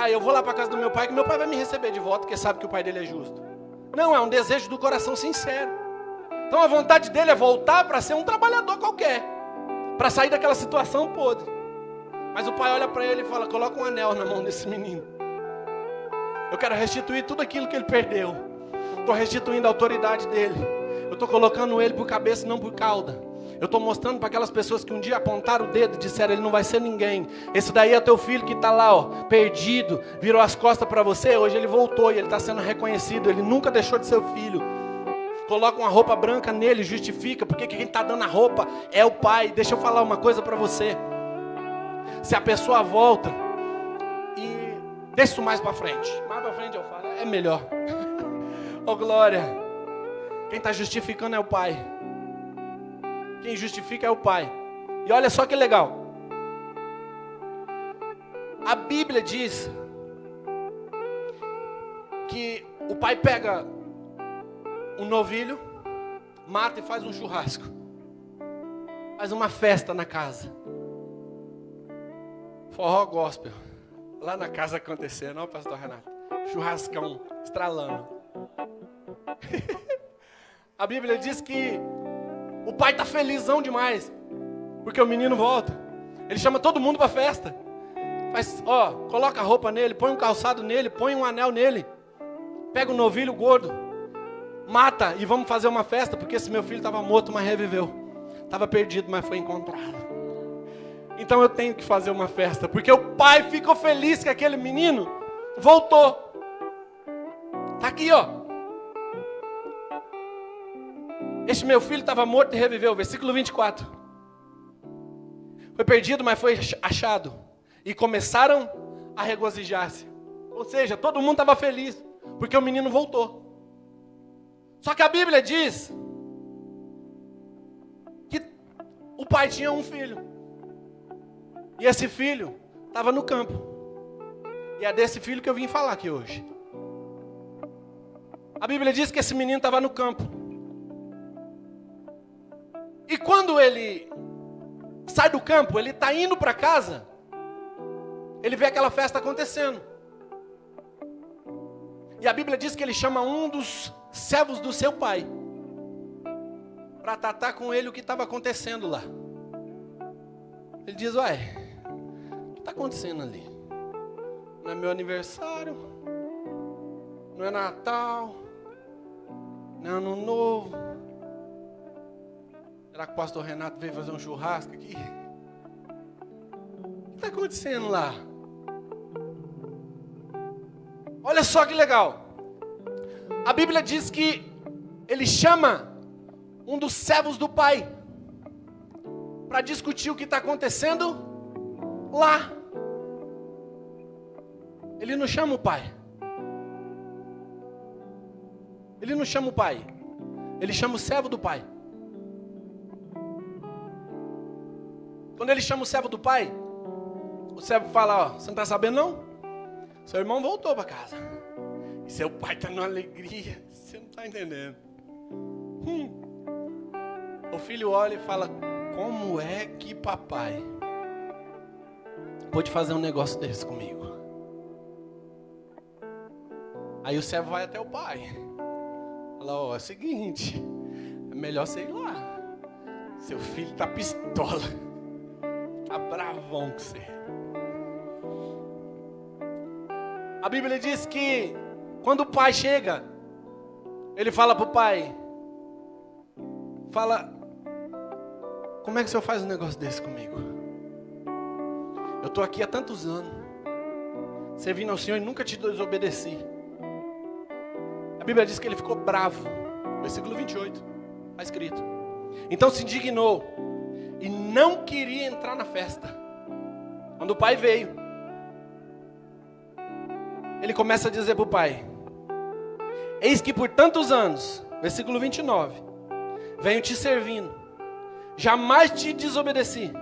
eu vou lá para a casa do meu pai, que meu pai vai me receber de volta, porque sabe que o pai dele é justo. Não, é um desejo do coração sincero. Então a vontade dele é voltar para ser um trabalhador qualquer, para sair daquela situação podre. Mas o pai olha para ele e fala, coloca um anel na mão desse menino. Eu quero restituir tudo aquilo que ele perdeu. Estou restituindo a autoridade dele. Eu estou colocando ele por cabeça e não por cauda. Eu estou mostrando para aquelas pessoas que um dia apontaram o dedo e disseram, ele não vai ser ninguém. Esse daí é teu filho que está lá, ó, perdido, virou as costas para você. Hoje ele voltou e ele está sendo reconhecido. Ele nunca deixou de ser o filho. Coloca uma roupa branca nele, justifica, porque quem está dando a roupa é o pai. Deixa eu falar uma coisa para você. Se a pessoa volta e deixa isso mais para frente. Mais para frente eu falo, é melhor. Oh glória. Quem está justificando é o pai. Quem justifica é o pai. E olha só que legal. A Bíblia diz que o pai pega um novilho, mata e faz um churrasco. Faz uma festa na casa. Forró gospel. Lá na casa acontecendo, ó, pastor Renato. Churrascão, estralando. A Bíblia diz que o pai está felizão demais, porque o menino volta. Ele chama todo mundo para a festa. Faz, ó, coloca a roupa nele, põe um calçado nele, põe um anel nele. Pega um novilho gordo, mata e vamos fazer uma festa, porque esse meu filho estava morto, mas reviveu. Estava perdido, mas foi encontrado. Então eu tenho que fazer uma festa, porque o pai ficou feliz que aquele menino voltou. Está aqui, ó. Este meu filho estava morto e reviveu. Versículo 24. Foi perdido, mas foi achado. E começaram a regozijar-se. Ou seja, todo mundo estava feliz, porque o menino voltou. Só que a Bíblia diz que o pai tinha um filho. E esse filho estava no campo. E é desse filho que eu vim falar aqui hoje. A Bíblia diz que esse menino estava no campo. E quando ele sai do campo, ele está indo para casa, ele vê aquela festa acontecendo. E a Bíblia diz que ele chama um dos servos do seu pai para tratar com ele o que estava acontecendo lá. Ele diz: uai, o que está acontecendo ali? Não é meu aniversário, não é Natal, não é Ano Novo. Será que o pastor Renato veio fazer um churrasco aqui? O que está acontecendo lá? Olha só que legal. A Bíblia diz que ele chama um dos servos do pai para discutir o que está acontecendo lá. Ele não chama o pai. Ele não chama o pai. Ele chama o servo do pai. Quando ele chama o servo do pai, o servo fala: ó, você não está sabendo não? Seu irmão voltou para casa. E seu pai está numa alegria. Você não está entendendo. O filho olha e fala: como é que papai pode fazer um negócio desse comigo? Aí o servo vai até o pai. Fala: ó, é o seguinte, é melhor você ir lá. Seu filho está pistola. Tá bravão com você. A Bíblia diz que quando o pai chega, ele fala para o pai: fala, como é que o senhor faz um negócio desse comigo? Eu estou aqui há tantos anos, servindo ao Senhor e nunca te desobedeci. A Bíblia diz que ele ficou bravo. Versículo 28, está escrito. Então se indignou e não queria entrar na festa. Quando o pai veio, ele começa a dizer para o pai: eis que por tantos anos, versículo 29, venho te servindo, jamais te desobedeci,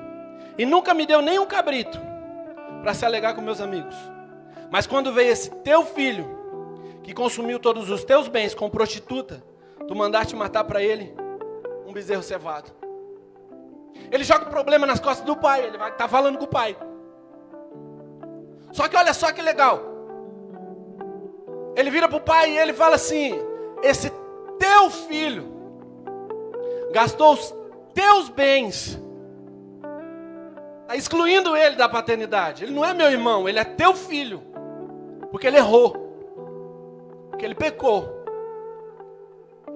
e nunca me deu nem um cabrito para se alegar com meus amigos. Mas quando veio esse teu filho, que consumiu todos os teus bens com prostituta, tu mandaste matar para ele um bezerro cevado. Ele joga o problema nas costas do pai. Ele vai estar falando com o pai. Só que olha só que legal. Ele vira para o pai e ele fala assim: esse teu filho gastou os teus bens. Está excluindo ele da paternidade. Ele não é meu irmão, ele é teu filho. Porque ele errou. Porque ele pecou.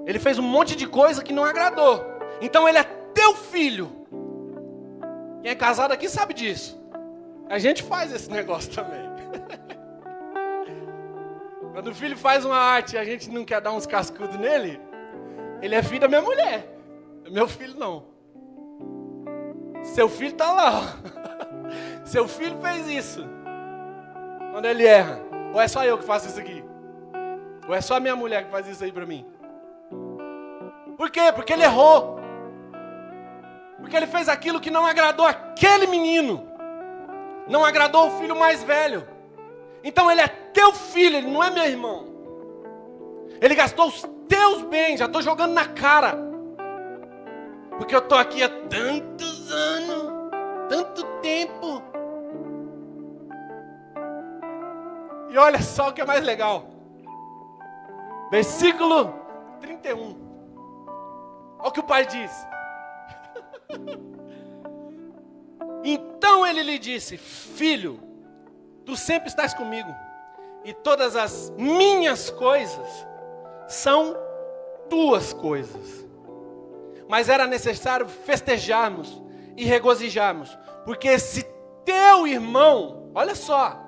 Ele fez um monte de coisa que não agradou. Então ele é teu filho. Quem é casado aqui sabe disso. A gente faz esse negócio também. Quando o filho faz uma arte e a gente não quer dar uns cascudos nele, ele é filho da minha mulher. Meu filho não. Seu filho está lá. Seu filho fez isso. Quando ele erra. Ou é só eu que faço isso aqui? Ou é só a minha mulher que faz isso aí para mim? Por quê? Porque ele errou. Porque ele fez aquilo que não agradou aquele menino. Não agradou o filho mais velho. Então ele é teu filho, ele não é meu irmão. Ele gastou os teus bens, já estou jogando na cara. Porque eu estou aqui há tantos anos, tanto tempo. E olha só o que é mais legal. Versículo 31. Olha o que o pai diz. Então ele lhe disse: filho, tu sempre estás comigo, e todas as minhas coisas são tuas coisas. Mas era necessário festejarmos e regozijarmos, porque esse teu irmão, olha só,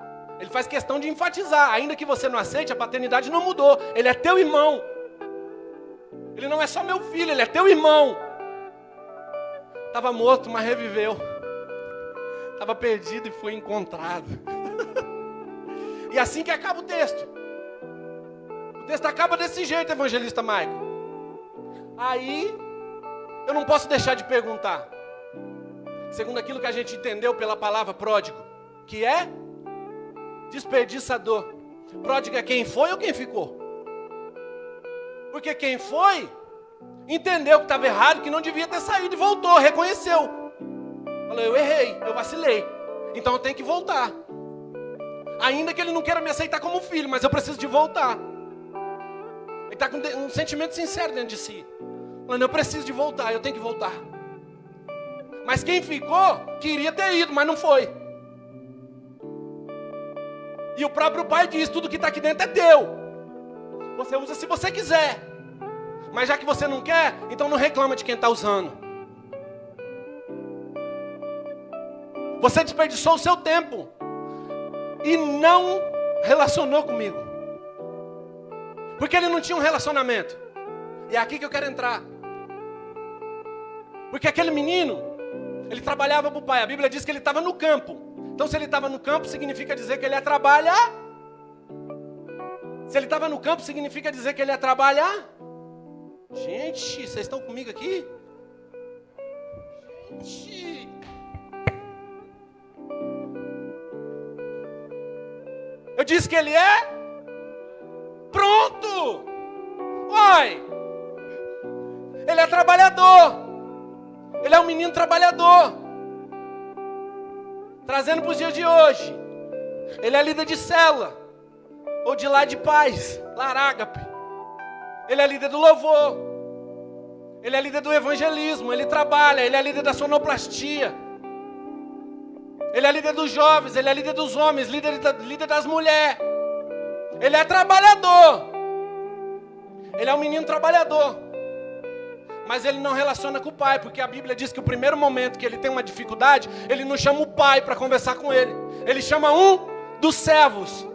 Ele faz questão de enfatizar. Ainda que você não aceite, a paternidade não mudou. Ele é teu irmão. Ele não é só meu filho, ele é teu irmão. Estava morto, mas reviveu. Estava perdido e foi encontrado. E assim que acaba o texto. O texto acaba desse jeito, evangelista Michael. Aí, eu não posso deixar de perguntar. Segundo aquilo que a gente entendeu pela palavra pródigo, que é desperdiçador. Pródigo é quem foi ou quem ficou? Porque quem foi, entendeu que estava errado, que não devia ter saído e voltou, reconheceu. Falou, eu errei, eu vacilei, então eu tenho que voltar. Ainda que ele não queira me aceitar como filho, mas eu preciso de voltar. Ele está com um sentimento sincero dentro de si. Falando, eu preciso de voltar, eu tenho que voltar. Mas quem ficou, queria ter ido, mas não foi. E o próprio pai diz, tudo que está aqui dentro é teu. Você usa se você quiser. Mas já que você não quer, então não reclama de quem está usando. Você desperdiçou o seu tempo. E não relacionou comigo. Porque ele não tinha um relacionamento. E é aqui que eu quero entrar. Porque aquele menino, ele trabalhava para o pai. A Bíblia diz que ele estava no campo. Então se ele estava no campo, significa dizer que ele ia trabalhar. Se ele estava no campo, significa dizer que ele ia trabalhar. Gente, vocês estão comigo aqui? Gente. Eu disse que ele é pronto. Uai. Ele é trabalhador. Ele é um menino trabalhador. Trazendo para os dias de hoje. Ele é líder de célula. Ou de lar de paz. Lar Ágape. Ele é líder do louvor. Ele é líder do evangelismo. Ele trabalha. Ele é líder da sonoplastia. Ele é líder dos jovens. Ele é líder dos homens. Líder das mulheres. Ele é trabalhador. Ele é um menino trabalhador. Mas ele não relaciona com o pai, porque a Bíblia diz que o primeiro momento que ele tem uma dificuldade, ele não chama o pai para conversar com ele. Ele chama um dos servos.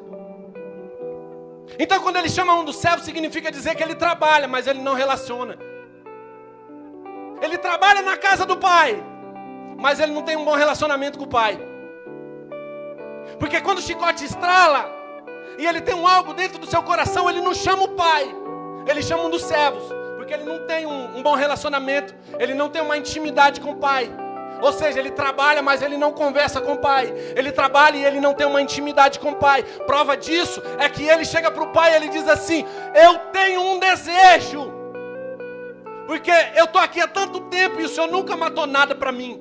Então quando ele chama um dos servos, significa dizer que ele trabalha, mas ele não relaciona. Ele trabalha na casa do pai, mas ele não tem um bom relacionamento com o pai. Porque quando o chicote estrala, e ele tem um algo dentro do seu coração, ele não chama o pai, ele chama um dos servos. Porque ele não tem um bom relacionamento. Ele não tem uma intimidade com o pai. Ou seja, ele trabalha, mas ele não conversa com o pai. Ele trabalha e ele não tem uma intimidade com o pai. Prova disso é que ele chega para o pai e ele diz assim, eu tenho um desejo. Porque eu estou aqui há tanto tempo e o senhor nunca matou nada para mim.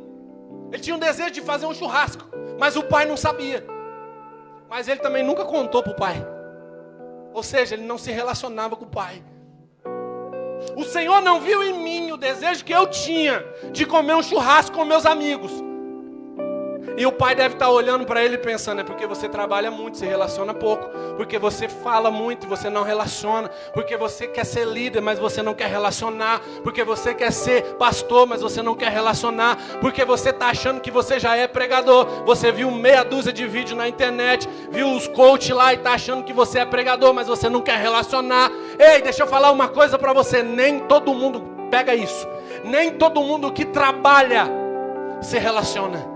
Ele tinha um desejo de fazer um churrasco, mas o pai não sabia. Mas ele também nunca contou para o pai. Ou seja, ele não se relacionava com o pai. O Senhor não viu em mim o desejo que eu tinha de comer um churrasco com meus amigos. E o pai deve estar olhando para ele pensando, é porque você trabalha muito, se relaciona pouco. Porque você fala muito e você não relaciona. Porque você quer ser líder, mas você não quer relacionar. Porque você quer ser pastor, mas você não quer relacionar. Porque você está achando que você já é pregador. Você viu meia dúzia de vídeos na internet, viu os coach lá e está achando que você é pregador, mas você não quer relacionar. Ei, deixa eu falar uma coisa para você. Nem todo mundo, pega isso. Nem todo mundo que trabalha se relaciona.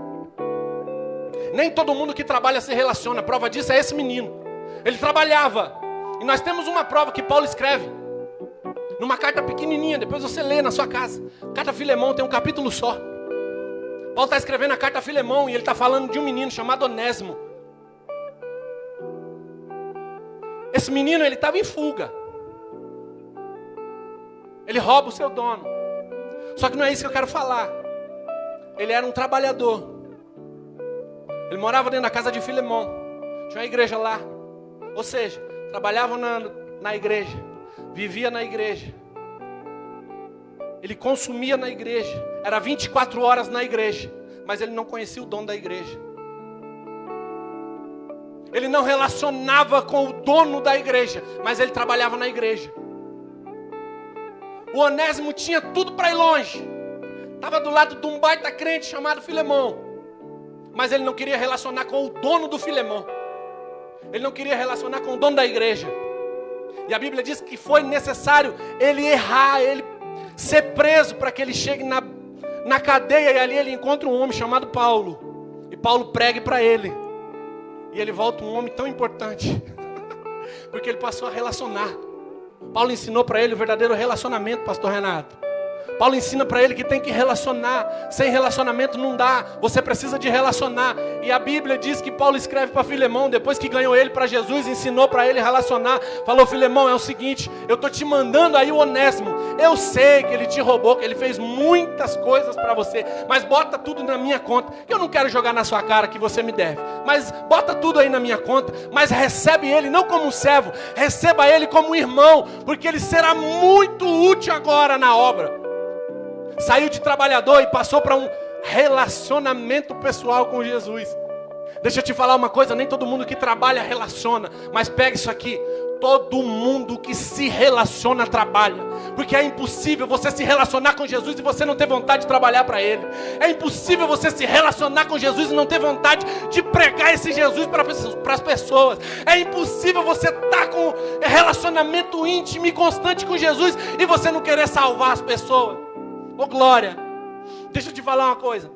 Nem todo mundo que trabalha se relaciona. A prova disso é esse menino. Ele trabalhava. E nós temos uma prova que Paulo escreve. Numa carta pequenininha. Depois você lê na sua casa. Carta a Filemão tem um capítulo só. Paulo está escrevendo a carta a Filemão. E ele está falando de um menino chamado Onésimo. Esse menino, ele estava em fuga. Ele rouba o seu dono. Só que não é isso que eu quero falar. Ele era um trabalhador. Ele morava dentro da casa de Filemão. Tinha uma igreja lá. Ou seja, trabalhava na igreja. Vivia na igreja. Ele consumia na igreja. Era 24 horas na igreja. Mas ele não conhecia o dono da igreja. Ele não relacionava com o dono da igreja. Mas ele trabalhava na igreja. O Onésimo tinha tudo para ir longe. Estava do lado de um baita crente chamado Filemão. Mas ele não queria relacionar com o dono do Filemão. Ele não queria relacionar com o dono da igreja. E a Bíblia diz que foi necessário ele errar, ele ser preso para que ele chegue na cadeia. E ali ele encontra um homem chamado Paulo. E Paulo prega para ele. E ele volta um homem tão importante. Porque ele passou a relacionar. Paulo ensinou para ele o verdadeiro relacionamento, pastor Renato. Paulo ensina para ele que tem que relacionar. Sem relacionamento não dá. Você precisa de relacionar. E a Bíblia diz que Paulo escreve para Filemão, depois que ganhou ele para Jesus, ensinou para ele relacionar. Falou: Filemão, é o seguinte, eu estou te mandando aí o Onésimo. Eu sei que ele te roubou, que ele fez muitas coisas para você, mas bota tudo na minha conta. Eu não quero jogar na sua cara que você me deve, mas bota tudo aí na minha conta. Mas recebe ele não como um servo, receba ele como um irmão, porque ele será muito útil agora na obra. Saiu de trabalhador e passou para um relacionamento pessoal com Jesus. Deixa eu te falar uma coisa, nem todo mundo que trabalha relaciona, mas pega isso aqui: todo mundo que se relaciona trabalha, porque é impossível você se relacionar com Jesus e você não ter vontade de trabalhar para Ele. É impossível você se relacionar com Jesus e não ter vontade de pregar esse Jesus para as pessoas. É impossível você estar com relacionamento íntimo e constante com Jesus e você não querer salvar as pessoas. Ô glória, deixa eu te falar uma coisa.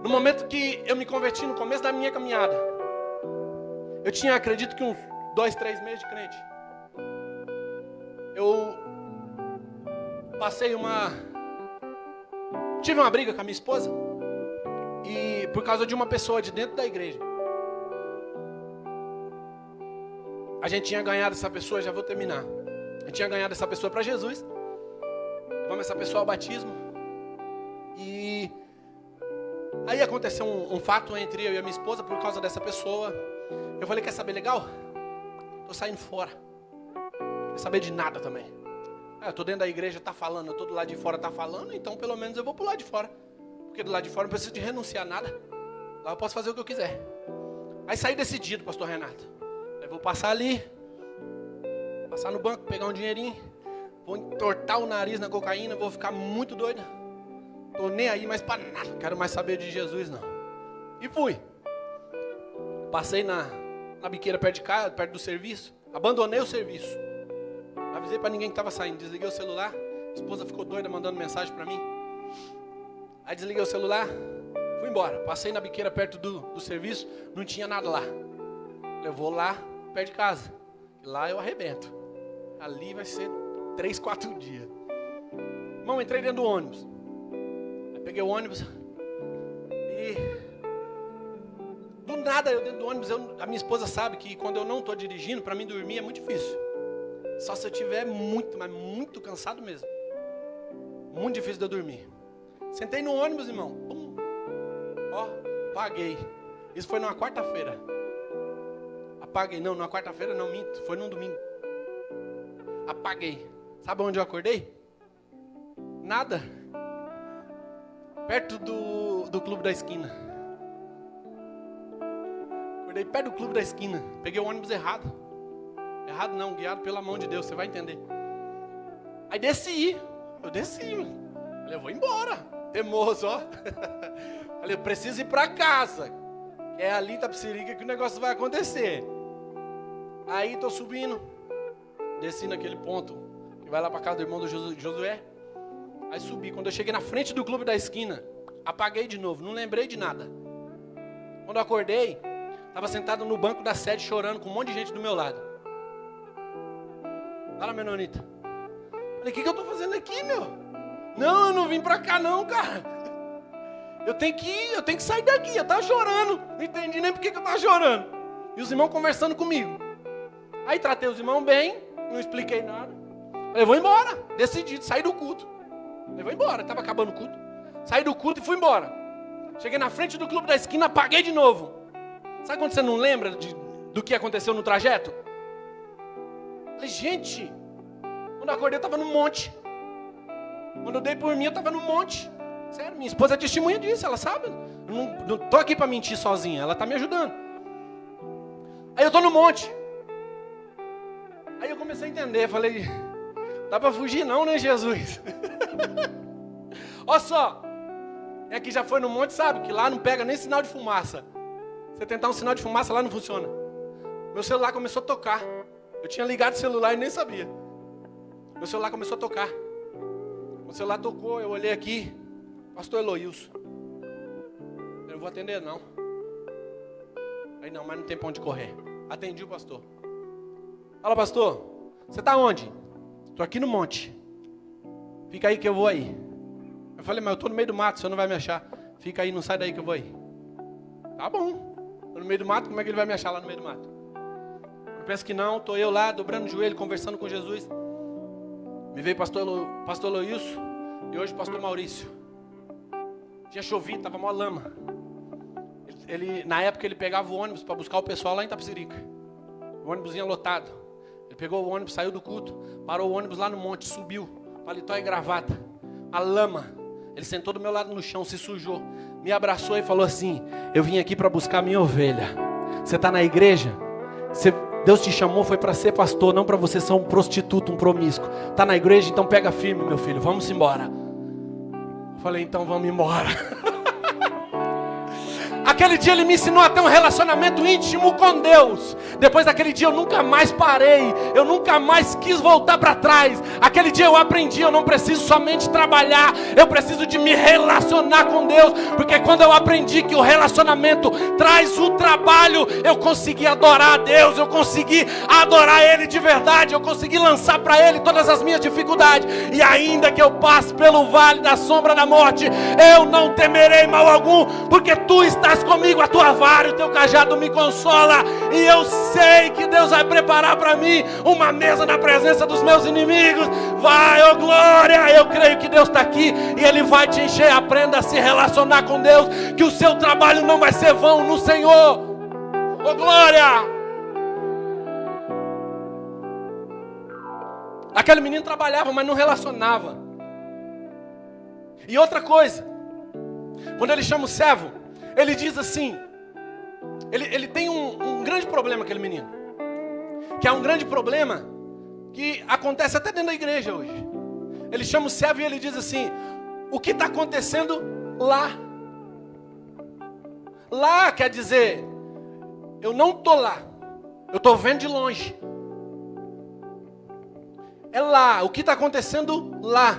No momento que eu me converti, no começo da minha caminhada, eu tinha, acredito que uns 2, 3 meses de crente. Eu tive uma briga com a minha esposa, e por causa de uma pessoa de dentro da igreja. A gente tinha ganhado essa pessoa, já vou terminar. A gente tinha ganhado essa pessoa para Jesus. Levamos essa pessoa ao batismo. E aí aconteceu um fato entre eu e a minha esposa por causa dessa pessoa. Eu falei: quer saber legal? Tô saindo fora. Não quer saber de nada também. Eu tô dentro da igreja, tá falando. Eu tô do lado de fora, tá falando. Então pelo menos eu vou pro lado de fora. Porque do lado de fora não preciso de renunciar a nada. Lá eu posso fazer o que eu quiser. Aí saí decidido, pastor Renato. Eu vou passar ali, passar no banco, pegar um dinheirinho, vou entortar o nariz na cocaína, vou ficar muito doido. Tô nem aí mais para nada, não quero mais saber de Jesus não. E fui. Passei na biqueira perto de casa, perto do serviço. Abandonei o serviço. Avisei para ninguém que estava saindo. Desliguei o celular. A esposa ficou doida mandando mensagem para mim. Aí desliguei o celular. Fui embora. Passei na biqueira perto do serviço. Não tinha nada lá. Eu vou lá perto de casa. Lá eu arrebento. Ali vai ser 3, 4 dias. Irmão, entrei dentro do ônibus. Aí peguei o ônibus. E do nada eu dentro do ônibus, a minha esposa sabe que quando eu não estou dirigindo, para mim dormir é muito difícil. Só se eu estiver muito, mas muito cansado mesmo. Muito difícil de eu dormir. Sentei no ônibus, irmão. Pum. Ó, apaguei. Isso foi numa quarta-feira. Apaguei, não, numa quarta-feira não, minto. Foi num domingo. Apaguei. Sabe onde eu acordei? Nada. Perto do clube da esquina. Acordei perto do clube da esquina. Peguei o ônibus errado. Errado não, guiado pela mão de Deus, você vai entender. Aí desci. Eu desci, mano. Falei, eu vou embora. Teimoso, ó. Falei, eu preciso ir pra casa. Que é ali, Itapecerica, que o negócio vai acontecer. Aí tô subindo. Desci naquele ponto que vai lá pra casa do irmão do Josué. Aí subi. Quando eu cheguei na frente do clube da esquina, apaguei de novo, não lembrei de nada. Quando eu acordei, estava sentado no banco da sede chorando com um monte de gente do meu lado. Fala, Menonita. Falei, o que eu tô fazendo aqui, meu? Não, eu não vim pra cá não, cara. Eu tenho que sair daqui. Eu tava chorando. Não entendi nem por que eu tava chorando. E os irmãos conversando comigo. Aí tratei os irmãos bem, não expliquei nada. Falei, vou embora. Decidi, saí do culto. Falei, vou embora. Tava acabando o culto. Saí do culto e fui embora. Cheguei na frente do clube da esquina, apaguei de novo. Sabe quando você não lembra do que aconteceu no trajeto? Falei, gente, quando eu acordei eu estava no monte. Quando eu dei por mim eu estava no monte. Sério, minha esposa é testemunha disso, ela sabe. Eu não estou aqui para mentir sozinha, ela está me ajudando. Aí eu estou no monte. Aí eu comecei a entender, falei, dá para fugir não, né, Jesus? Olha só, é que já foi no monte, sabe, que lá não pega nem sinal de fumaça. Você tentar um sinal de fumaça lá não funciona. Meu celular começou a tocar. Eu tinha ligado o celular e nem sabia. Meu celular começou a tocar. O celular tocou, eu olhei aqui. Pastor Eloilson. Eu não vou atender não. Aí não, mas não tem pra onde correr. Atendi o pastor. Fala, pastor, você tá onde? Tô aqui no monte. Fica aí que eu vou aí. Eu falei, mas eu tô no meio do mato, o senhor não vai me achar. Fica aí, não sai daí que eu vou aí. Tá bom. Tô no meio do mato, como é que ele vai me achar lá no meio do mato? Eu penso que não, tô eu lá, dobrando o joelho, conversando com Jesus. Me veio pastor Eloilson e hoje pastor Maurício. Tinha chovido, tava mó lama. Na época ele pegava o ônibus para buscar o pessoal lá em Itapecerica. O ônibus ia lotado. Ele pegou o ônibus, saiu do culto, parou o ônibus lá no monte, subiu, paletó e gravata, a lama. Ele sentou do meu lado no chão, se sujou, me abraçou e falou assim: eu vim aqui para buscar minha ovelha. Você está na igreja? Deus te chamou, foi para ser pastor, não para você ser um prostituto, um promíscuo. Está na igreja? Então pega firme, meu filho, vamos embora. Eu falei, então vamos embora. Aquele dia ele me ensinou a ter um relacionamento íntimo com Deus. Depois daquele dia eu nunca mais parei. Eu nunca mais quis voltar para trás. Aquele dia eu aprendi, eu não preciso somente trabalhar. Eu preciso de me relacionar com Deus. Porque quando eu aprendi que o relacionamento traz o trabalho, eu consegui adorar a Deus. Eu consegui adorar Ele de verdade. Eu consegui lançar para Ele todas as minhas dificuldades. E ainda que eu passe pelo vale da sombra da morte, eu não temerei mal algum. Porque Tu estás comigo, a Tua vara e o Teu cajado me consola. E eu sei que Deus vai preparar para mim uma mesa na presença dos meus inimigos. Vai, ô glória! Eu creio que Deus está aqui e Ele vai te encher. Aprenda a se relacionar com Deus, que o seu trabalho não vai ser vão no Senhor. Ô glória! Aquele menino trabalhava, mas não relacionava. E outra coisa, quando ele chama o servo, ele diz assim, ele tem um grande problema, aquele menino, que é um grande problema que acontece até dentro da igreja hoje. Ele chama o servo e ele diz assim: o que está acontecendo lá? Lá quer dizer, eu não estou lá, eu estou vendo de longe. É lá, o que está acontecendo lá,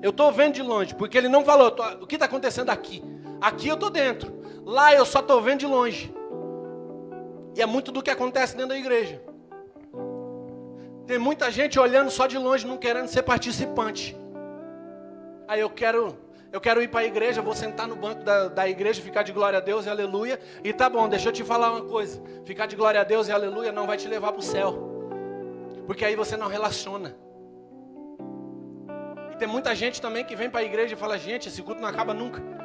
eu estou vendo de longe, porque ele não falou o que está acontecendo aqui. Aqui eu estou dentro, lá eu só estou vendo de longe. E é muito do que acontece dentro da igreja. Tem muita gente olhando só de longe, não querendo ser participante. Aí eu quero ir para a igreja, vou sentar no banco da igreja, ficar de glória a Deus e aleluia. E tá bom, deixa eu te falar uma coisa. Ficar de glória a Deus e aleluia não vai te levar para o céu. Porque aí você não relaciona. E tem muita gente também que vem para a igreja e fala: gente, esse culto não acaba nunca.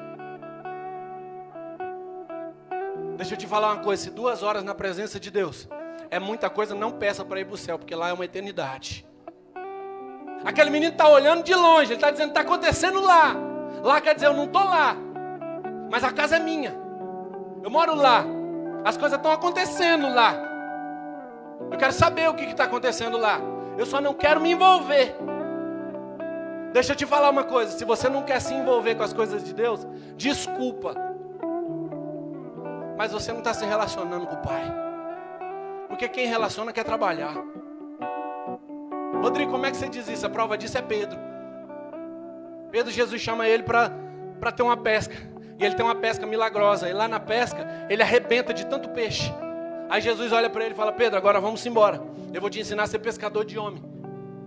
Deixa eu te falar uma coisa, se 2 horas na presença de Deus é muita coisa, não peça para ir para o céu, porque lá é uma eternidade. Aquele menino está olhando de longe, ele está dizendo: está acontecendo lá. Lá quer dizer, eu não estou lá, mas a casa é minha, eu moro lá, as coisas estão acontecendo lá. Eu quero saber o que está acontecendo lá, eu só não quero me envolver. Deixa eu te falar uma coisa, se você não quer se envolver com as coisas de Deus, desculpa, mas você não está se relacionando com o Pai. Porque quem relaciona quer trabalhar. Rodrigo, como é que você diz isso? A prova disso é Pedro. Pedro, Jesus chama ele para ter uma pesca. E ele tem uma pesca milagrosa. E lá na pesca, ele arrebenta de tanto peixe. Aí Jesus olha para ele e fala: Pedro, agora vamos embora. Eu vou te ensinar a ser pescador de homem.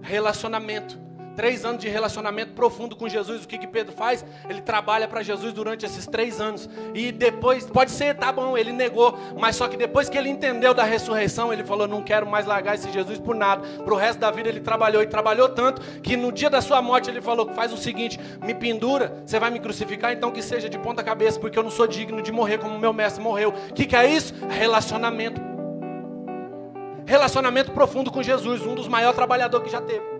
Relacionamento. 3 anos de relacionamento profundo com Jesus. O que Pedro faz? Ele trabalha para Jesus durante esses 3 anos. E depois, pode ser, tá bom, ele negou. Mas só que depois que ele entendeu da ressurreição, ele falou: não quero mais largar esse Jesus por nada. Para o resto da vida ele trabalhou. E trabalhou tanto que no dia da sua morte ele falou: faz o seguinte, me pendura, você vai me crucificar, então que seja de ponta cabeça, porque eu não sou digno de morrer como meu mestre morreu. O que é isso? Relacionamento. Relacionamento profundo com Jesus, um dos maiores trabalhadores que já teve.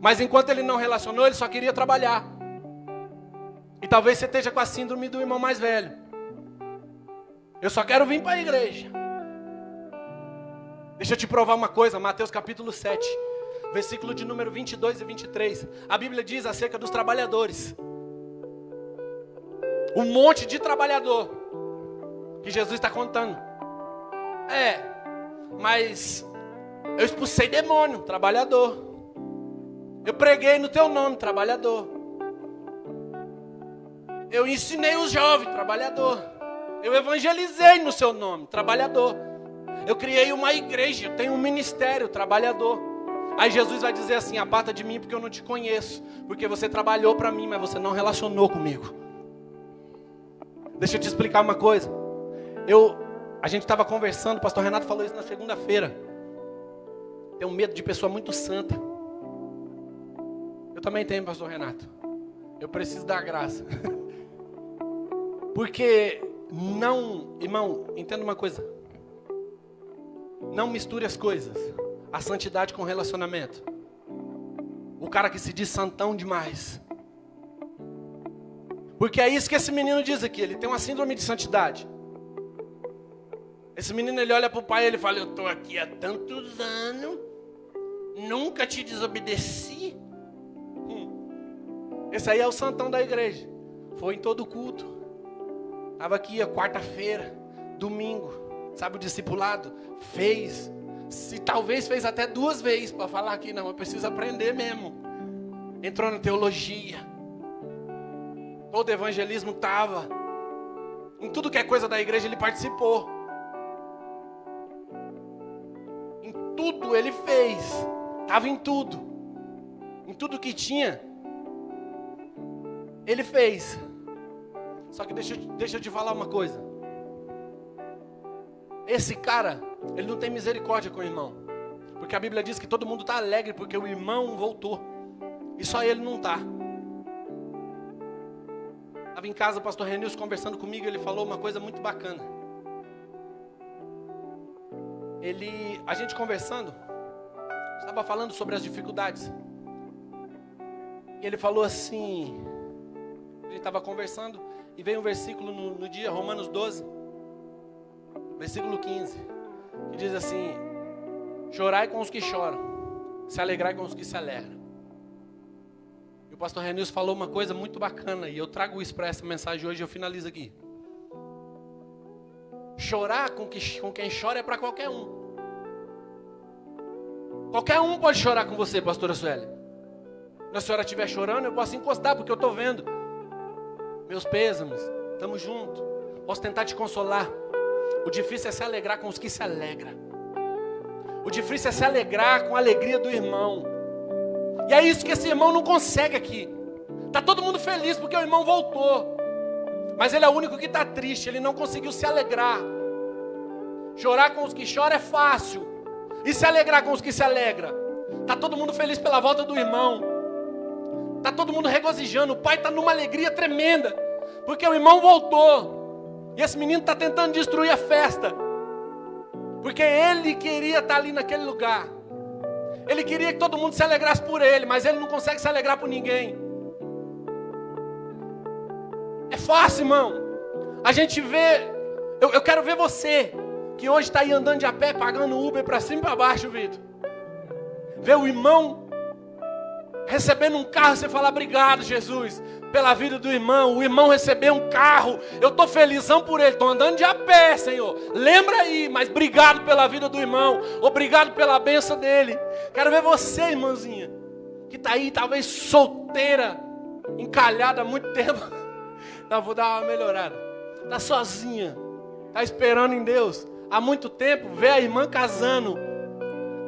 Mas enquanto ele não relacionou, ele só queria trabalhar. E talvez você esteja com a síndrome do irmão mais velho. Eu só quero vir para a igreja. Deixa eu te provar uma coisa, Mateus capítulo 7, versículo de número 22 e 23. A Bíblia diz acerca dos trabalhadores. Um monte de trabalhador que Jesus está contando. Mas eu expulsei demônio, trabalhador. Eu preguei no teu nome, trabalhador. Eu ensinei os jovens, trabalhador. Eu evangelizei no seu nome, trabalhador. Eu criei uma igreja, eu tenho um ministério, trabalhador. Aí Jesus vai dizer assim: aparta de mim porque eu não te conheço. Porque você trabalhou para mim, mas você não relacionou comigo. Deixa eu te explicar uma coisa. A gente estava conversando, o pastor Renato falou isso na segunda-feira. Tenho medo de pessoa muito santa. Eu também tenho, pastor Renato. Eu preciso da graça. Porque não, irmão, entenda uma coisa. Não misture as coisas. A santidade com relacionamento. O cara que se diz santão demais. Porque é isso que esse menino diz aqui. Ele tem uma síndrome de santidade. Esse menino, ele olha para o pai e ele fala: eu estou aqui há tantos anos, nunca te desobedeci. Esse aí é o santão da igreja. Foi em todo culto. Estava aqui a quarta-feira, domingo. Sabe o discipulado? Fez. Talvez fez até 2 vezes para falar que não, eu preciso aprender mesmo. Entrou na teologia. Todo evangelismo estava. Em tudo que é coisa da igreja ele participou. Em tudo ele fez. Estava em tudo. Em tudo que tinha, ele fez. Só que deixa eu te falar uma coisa. Esse cara, ele não tem misericórdia com o irmão. Porque a Bíblia diz que todo mundo está alegre porque o irmão voltou. E só ele não está. Estava em casa o pastor Renilson conversando comigo, ele falou uma coisa muito bacana. A gente conversando, estava falando sobre as dificuldades. E ele falou assim, a gente estava conversando, e veio um versículo no dia, Romanos 12, versículo 15, que diz assim: chorai com os que choram, se alegrai com os que se alegram. E o pastor Renilson falou uma coisa muito bacana, e eu trago isso para essa mensagem hoje e eu finalizo aqui. Chorar com quem chora é para qualquer um. Qualquer um pode chorar com você, pastora Sueli. Se a senhora estiver chorando, eu posso encostar, porque eu estou vendo. Meus pêsames, estamos juntos. Posso tentar te consolar. O difícil é se alegrar com os que se alegram. O difícil é se alegrar com a alegria do irmão. E é isso que esse irmão não consegue aqui. Está todo mundo feliz porque o irmão voltou. Mas ele é o único que está triste, ele não conseguiu se alegrar. Chorar com os que choram é fácil. E se alegrar com os que se alegram? Está todo mundo feliz pela volta do irmão. Está todo mundo regozijando. O pai está numa alegria tremenda, porque o irmão voltou. E esse menino está tentando destruir a festa, porque ele queria estar ali naquele lugar. Ele queria que todo mundo se alegrasse por ele, mas ele não consegue se alegrar por ninguém. É fácil, irmão. A gente vê. Eu quero ver você que hoje está aí andando de a pé, pagando Uber para cima e para baixo, Vitor. Ver o irmão recebendo um carro, você fala: obrigado, Jesus, pela vida do irmão. O irmão recebeu um carro, eu estou felizão por ele, estou andando de a pé, Senhor. Lembra aí, mas obrigado pela vida do irmão, obrigado pela bênção dele. Quero ver você, irmãzinha, que está aí talvez solteira, encalhada há muito tempo. Não, vou dar uma melhorada. Está sozinha, está esperando em Deus há muito tempo, vê a irmã casando.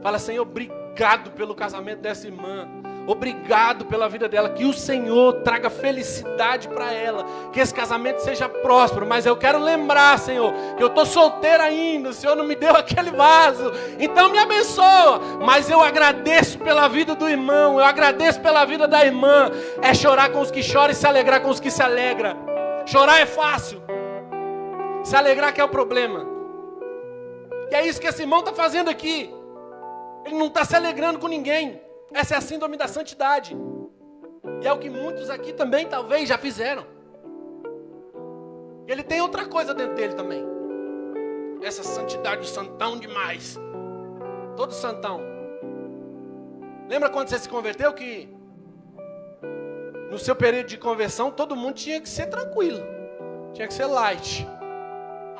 Fala: Senhor, obrigado pelo casamento dessa irmã. Obrigado pela vida dela. Que o Senhor traga felicidade para ela. Que esse casamento seja próspero. Mas eu quero lembrar, Senhor, que eu estou solteira ainda. O Senhor não me deu aquele vaso. Então me abençoa. Mas eu agradeço pela vida do irmão. Eu agradeço pela vida da irmã. É chorar com os que choram e se alegrar com os que se alegram. Chorar é fácil. Se alegrar que é o problema. E é isso que esse irmão está fazendo aqui. Ele não está se alegrando com ninguém. Essa é a síndrome da santidade. E é o que muitos aqui também talvez já fizeram. Ele tem outra coisa dentro dele também. Essa santidade, o santão demais. Todo santão. Lembra quando você se converteu que no seu período de conversão todo mundo tinha que ser tranquilo. Tinha que ser light.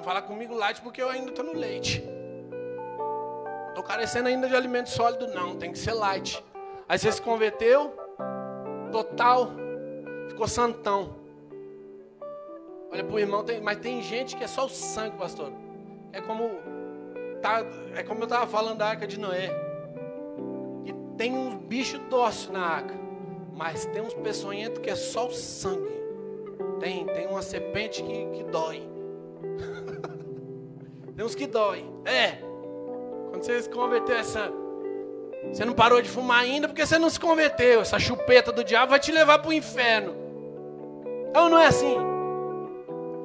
Não fala comigo light porque eu ainda estou no leite. Não estou carecendo ainda de alimento sólido, não. Tem que ser light. Aí você se converteu, total, ficou santão. Olha pro irmão, mas tem gente que é só o sangue, pastor. É como eu estava falando da arca de Noé. Que tem uns bichos dóceis na arca. Mas tem uns peçonhentos que é só o sangue. Tem uma serpente que dói. Tem uns que dói. Quando você se converteu, você não parou de fumar ainda porque você não se converteu. Essa chupeta do diabo vai te levar para o inferno. Ou não é assim?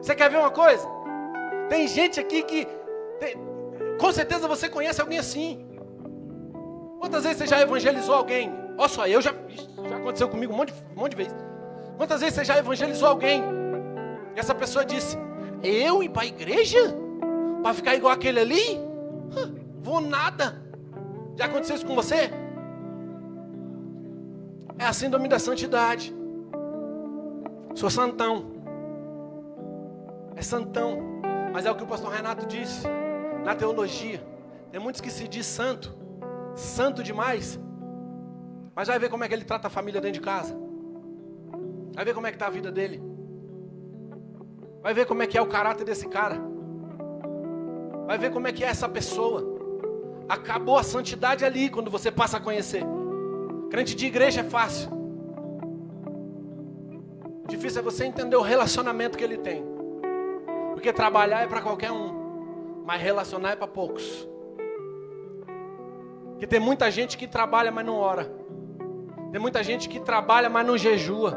Você quer ver uma coisa? Tem gente aqui que... com certeza você conhece alguém assim. Quantas vezes você já evangelizou alguém? Olha só, já aconteceu comigo um monte de vezes. Quantas vezes você já evangelizou alguém? E essa pessoa disse: eu ir para a igreja? Para ficar igual aquele ali? Vou nada. Já aconteceu isso com você? É a síndrome da santidade. Sou santão. É santão. Mas é o que o pastor Renato disse. Na teologia, tem muitos que se diz santo. Santo demais. Mas vai ver como é que ele trata a família dentro de casa. Vai ver como é que está a vida dele. Vai ver como é que é o caráter desse cara. Vai ver como é que é essa pessoa. Acabou a santidade ali quando você passa a conhecer. Crente de igreja é fácil. Difícil é você entender o relacionamento que ele tem. Porque trabalhar é para qualquer um, mas relacionar é para poucos. Porque tem muita gente que trabalha, mas não ora. Tem muita gente que trabalha, mas não jejua.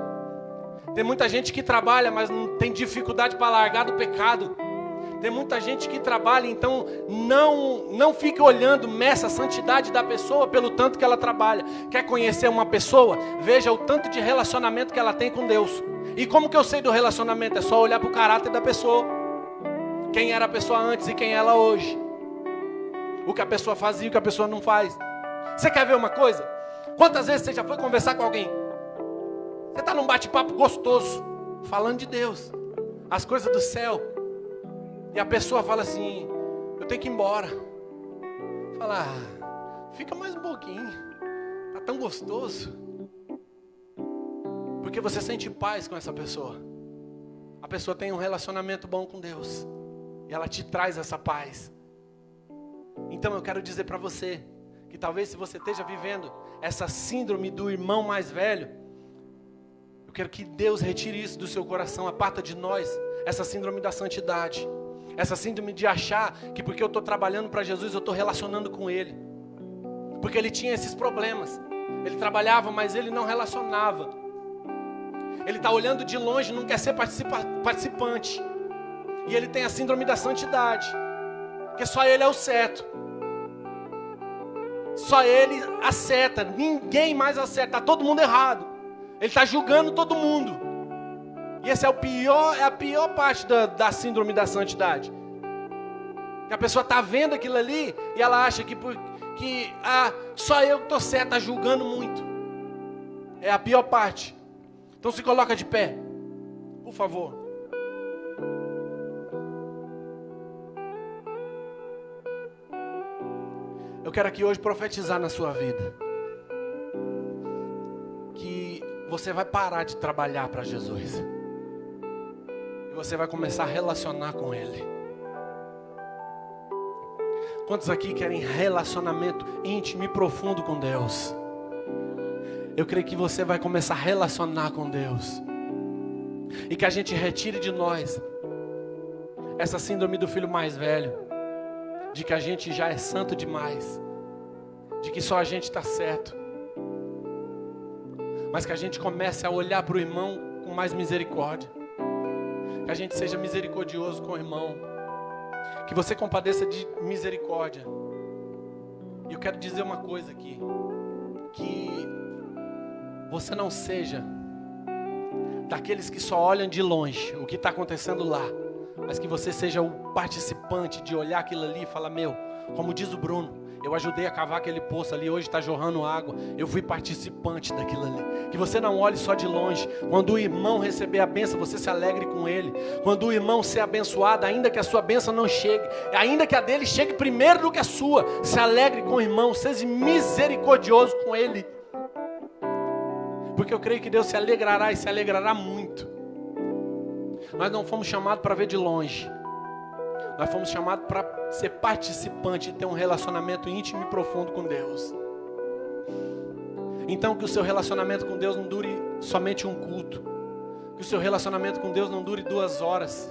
Tem muita gente que trabalha, mas não tem dificuldade para largar do pecado. Tem muita gente que trabalha, então não fique olhando, meça a santidade da pessoa pelo tanto que ela trabalha. Quer conhecer uma pessoa? Veja o tanto de relacionamento que ela tem com Deus. E como que eu sei do relacionamento? É só olhar para o caráter da pessoa. Quem era a pessoa antes e quem ela hoje. O que a pessoa fazia e o que a pessoa não faz. Você quer ver uma coisa? Quantas vezes você já foi conversar com alguém? Você está num bate-papo gostoso, falando de Deus, as coisas do céu. E a pessoa fala assim: eu tenho que ir embora. Fala: fica mais um pouquinho. Está tão gostoso. Porque você sente paz com essa pessoa. A pessoa tem um relacionamento bom com Deus. E ela te traz essa paz. Então eu quero dizer para você que talvez se você esteja vivendo essa síndrome do irmão mais velho, eu quero que Deus retire isso do seu coração, aparta de nós essa síndrome da santidade. Essa síndrome de achar que porque eu estou trabalhando para Jesus, eu estou relacionando com Ele. Porque ele tinha esses problemas. Ele trabalhava, mas ele não relacionava. Ele está olhando de longe, não quer ser participante. E ele tem a síndrome da santidade. Porque só ele é o certo. Só ele acerta, ninguém mais acerta, está todo mundo errado. Ele está julgando todo mundo. E esse é a pior parte da síndrome da santidade. Que a pessoa está vendo aquilo ali e ela acha que só eu que estou certo, está julgando muito. É a pior parte. Então se coloca de pé, por favor. Eu quero aqui hoje profetizar na sua vida. Que você vai parar de trabalhar para Jesus. E você vai começar a relacionar com Ele. Quantos aqui querem relacionamento íntimo e profundo com Deus? Eu creio que você vai começar a relacionar com Deus. E que a gente retire de nós essa síndrome do filho mais velho. De que a gente já é santo demais. De que só a gente está certo. Mas que a gente comece a olhar para o irmão com mais misericórdia. Que a gente seja misericordioso com o irmão. Que você compadeça de misericórdia. E eu quero dizer uma coisa aqui. Que você não seja daqueles que só olham de longe o que está acontecendo lá. Mas que você seja o participante de olhar aquilo ali e falar: meu, como diz o Bruno, Eu ajudei a cavar aquele poço ali, hoje está jorrando água. Eu fui participante daquilo ali. Que você não olhe só de longe. Quando o irmão receber a bênção, você se alegre com ele. Quando o irmão ser abençoado, ainda que a sua bênção não chegue, ainda que a dele chegue primeiro do que a sua, se alegre com o irmão, seja misericordioso com ele. Porque eu creio que Deus se alegrará e se alegrará muito. Nós não fomos chamados para ver de longe. Nós fomos chamados para ser participante e ter um relacionamento íntimo e profundo com Deus. Então que o seu relacionamento com Deus não dure somente um culto. Que o seu relacionamento com Deus não dure 2 horas.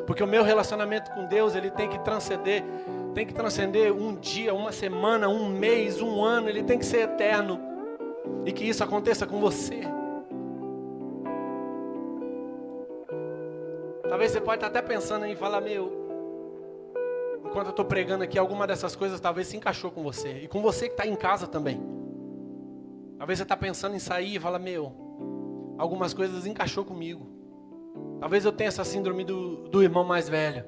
Porque o meu relacionamento com Deus, ele tem que transcender um dia, uma semana, um mês, um ano. Ele tem que ser eterno. E que isso aconteça com você. Talvez você pode estar até pensando em falar, enquanto eu estou pregando aqui, alguma dessas coisas talvez se encaixou com você. E com você que está em casa também. Talvez você está pensando em sair e fala, algumas coisas encaixou comigo. Talvez eu tenha essa síndrome do irmão mais velho.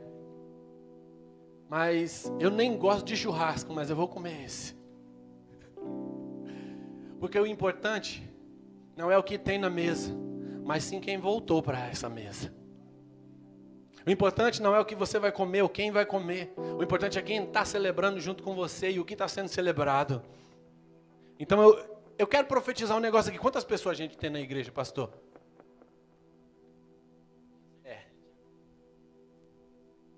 Mas eu nem gosto de churrasco, mas eu vou comer esse. Porque o importante não é o que tem na mesa, mas sim quem voltou para essa mesa. O importante não é o que você vai comer ou quem vai comer. O importante é quem está celebrando junto com você e o que está sendo celebrado. Então eu quero profetizar um negócio aqui. Quantas pessoas a gente tem na igreja, pastor?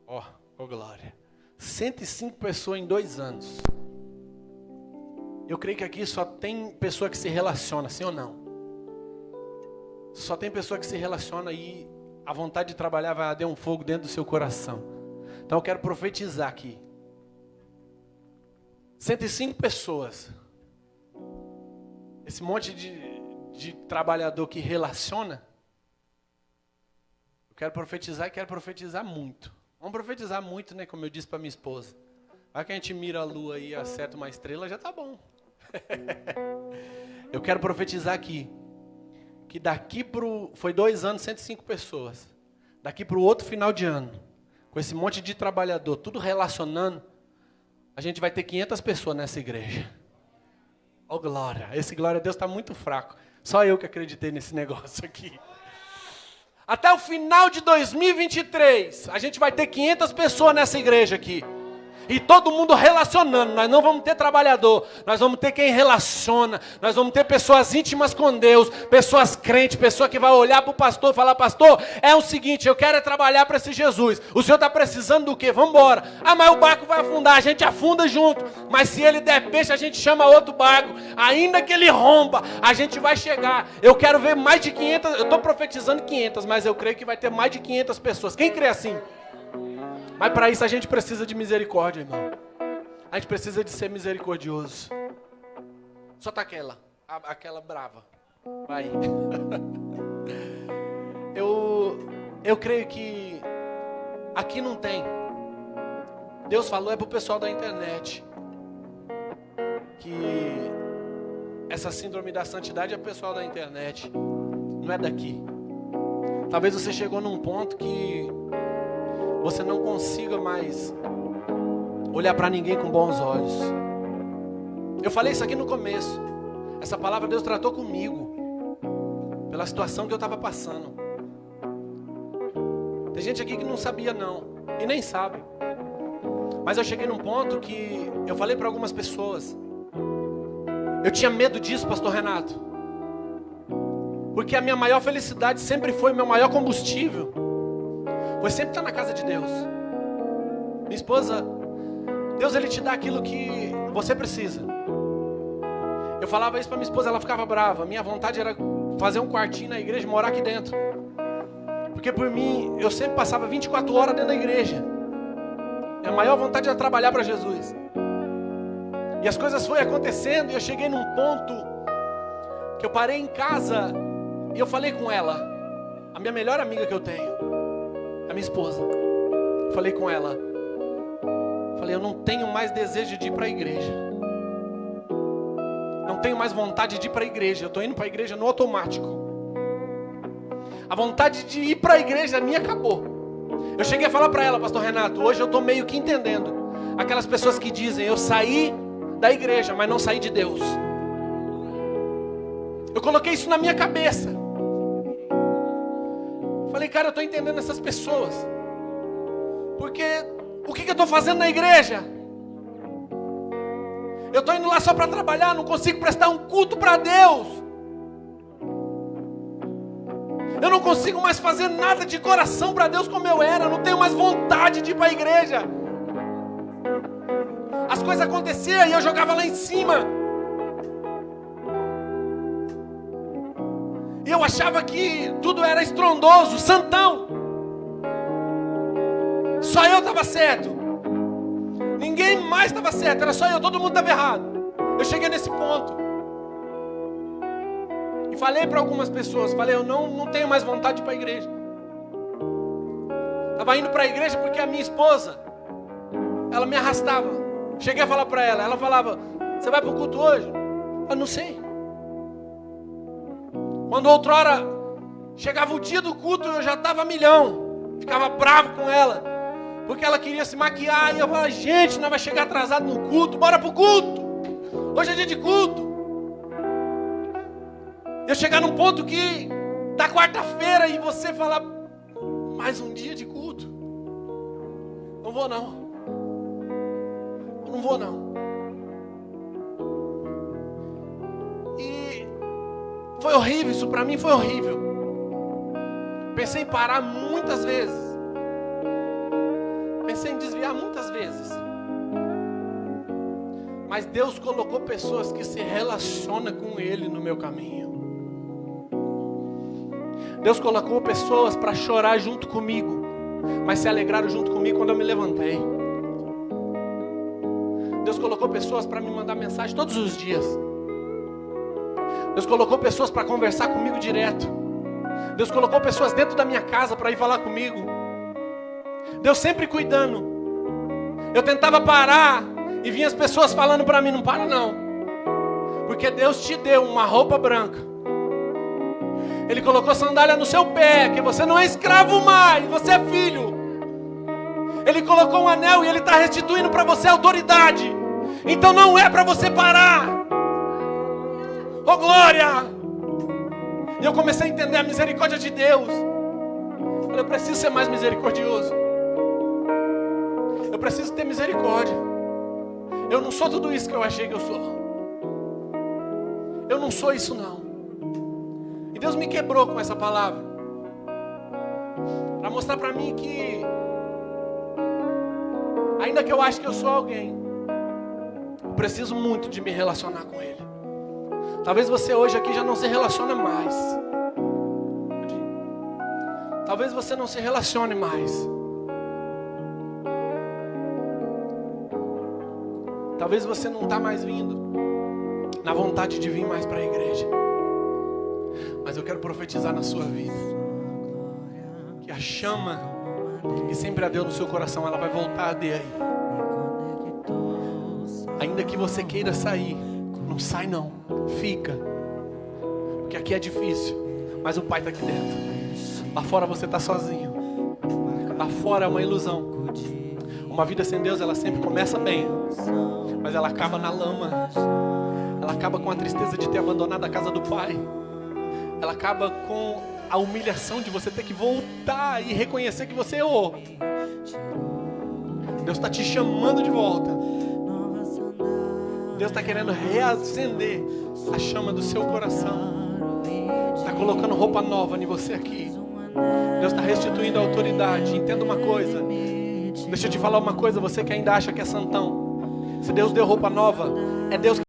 Oh glória. 105 pessoas em 2 anos. Eu creio que aqui só tem pessoa que se relaciona, sim ou não? Só tem pessoa que se relaciona e a vontade de trabalhar vai arder um fogo dentro do seu coração. Então eu quero profetizar aqui. 105 pessoas. Esse monte de trabalhador que relaciona. Eu quero profetizar e quero profetizar muito. Vamos profetizar muito, né? Como eu disse para minha esposa. Vai que a gente mira a lua e acerta uma estrela, já tá bom. Eu quero profetizar aqui. Que daqui foi 2 anos, 105 pessoas. Daqui para o outro final de ano, com esse monte de trabalhador, tudo relacionando, a gente vai ter 500 pessoas nessa igreja. Oh glória, esse glória a Deus está muito fraco. Só eu que acreditei nesse negócio aqui. Até o final de 2023, a gente vai ter 500 pessoas nessa igreja aqui. E todo mundo relacionando. Nós não vamos ter trabalhador. Nós vamos ter quem relaciona. Nós vamos ter pessoas íntimas com Deus. Pessoas crentes. Pessoa que vai olhar para o pastor e falar, pastor, é o seguinte, eu quero trabalhar para esse Jesus. O senhor está precisando do quê? Vamos embora. Ah, mas o barco vai afundar. A gente afunda junto. Mas se ele der peixe, a gente chama outro barco. Ainda que ele romba, a gente vai chegar. Eu quero ver mais de 500. Eu estou profetizando 500, mas eu creio que vai ter mais de 500 pessoas. Quem crê assim? Mas para isso a gente precisa de misericórdia, irmão. A gente precisa de ser misericordioso. Só tá aquela brava. Vai. Eu creio que aqui não tem. Deus falou pro pessoal da internet. Que essa síndrome da santidade é pro pessoal da internet. Não é daqui. Talvez você chegou num ponto que você não consiga mais olhar para ninguém com bons olhos. Eu falei isso aqui no começo. Essa palavra Deus tratou comigo. Pela situação que eu estava passando. Tem gente aqui que não sabia não. E nem sabe. Mas eu cheguei num ponto que eu falei para algumas pessoas. Eu tinha medo disso, pastor Renato. Porque a minha maior felicidade sempre foi o meu maior combustível. Foi sempre estar na casa de Deus. Minha esposa, Deus ele te dá aquilo que você precisa. Eu falava isso para minha esposa, ela ficava brava. Minha vontade era fazer um quartinho na igreja e morar aqui dentro. Porque por mim, eu sempre passava 24 horas dentro da igreja. Minha maior vontade era trabalhar para Jesus. E as coisas foram acontecendo e eu cheguei num ponto que eu parei em casa e eu falei com ela, a minha melhor amiga que eu tenho, a minha esposa. Falei com ela. Falei, eu não tenho mais desejo de ir para a igreja. Não tenho mais vontade de ir para a igreja. Eu estou indo para a igreja no automático. A vontade de ir para a igreja minha acabou. Eu cheguei a falar para ela, pastor Renato, hoje eu estou meio que entendendo. Aquelas pessoas que dizem, eu saí da igreja, mas não saí de Deus. Eu coloquei isso na minha cabeça. Falei, cara, eu estou entendendo essas pessoas. Porque o que eu estou fazendo na igreja? Eu estou indo lá só para trabalhar, não consigo prestar um culto para Deus. Eu não consigo mais fazer nada de coração para Deus como eu era. Eu não tenho mais vontade de ir para a igreja. As coisas aconteciam e eu jogava lá em cima. E eu achava que tudo era estrondoso, santão. Só eu estava certo. Ninguém mais estava certo, era só eu, todo mundo estava errado. Eu cheguei nesse ponto. E falei para algumas pessoas, falei, eu não tenho mais vontade de ir para a igreja. Estava indo para a igreja porque a minha esposa, ela me arrastava. Cheguei a falar para ela, ela falava, você vai para o culto hoje? Eu não sei. Quando outrora chegava o dia do culto, eu já estava a milhão. Ficava bravo com ela, porque ela queria se maquiar. E eu falava, gente, nós vamos chegar atrasado no culto, bora pro culto. Hoje é dia de culto. Eu chegar num ponto que, da quarta-feira, e você falar, mais um dia de culto. Não vou não. Eu não vou não. E foi horrível, isso pra mim foi horrível. Pensei em parar muitas vezes. Pensei em desviar muitas vezes. Mas Deus colocou pessoas que se relacionam com Ele no meu caminho. Deus colocou pessoas para chorar junto comigo, mas se alegraram junto comigo quando eu me levantei. Deus colocou pessoas para me mandar mensagem todos os dias. Deus colocou pessoas para conversar comigo direto. Deus colocou pessoas dentro da minha casa para ir falar comigo. Deus sempre cuidando. Eu tentava parar e vinha as pessoas falando para mim, não para não. Porque Deus te deu uma roupa branca. Ele colocou sandália no seu pé, que você não é escravo mais, você é filho. Ele colocou um anel e Ele está restituindo para você a autoridade. Então não é para você parar. Oh glória! E eu comecei a entender a misericórdia de Deus. Eu preciso ser mais misericordioso. Eu preciso ter misericórdia. Eu não sou tudo isso que eu achei que eu sou. Eu não sou isso não. E Deus me quebrou com essa palavra. Para mostrar para mim que, ainda que eu ache que eu sou alguém, eu preciso muito de me relacionar com Ele. Talvez você hoje aqui já não se relacione mais. Talvez você não se relacione mais. Talvez você não está mais vindo na vontade de vir mais para a igreja. Mas eu quero profetizar na sua vida que a chama que sempre ardeu no seu coração, ela vai voltar a arder aí. Ainda que você queira sair, não sai não, fica. Porque aqui é difícil, mas o Pai está aqui dentro. Lá fora você está sozinho. Lá fora é uma ilusão. Uma vida sem Deus, ela sempre começa bem, mas ela acaba na lama. Ela acaba com a tristeza de ter abandonado a casa do Pai. Ela acaba com a humilhação de você ter que voltar e reconhecer que você errou. Deus está te chamando de volta. Deus está querendo reacender a chama do seu coração. Está colocando roupa nova em você aqui. Deus está restituindo a autoridade. Entenda uma coisa. Deixa eu te falar uma coisa, você que ainda acha que é santão. Se Deus deu roupa nova, é Deus que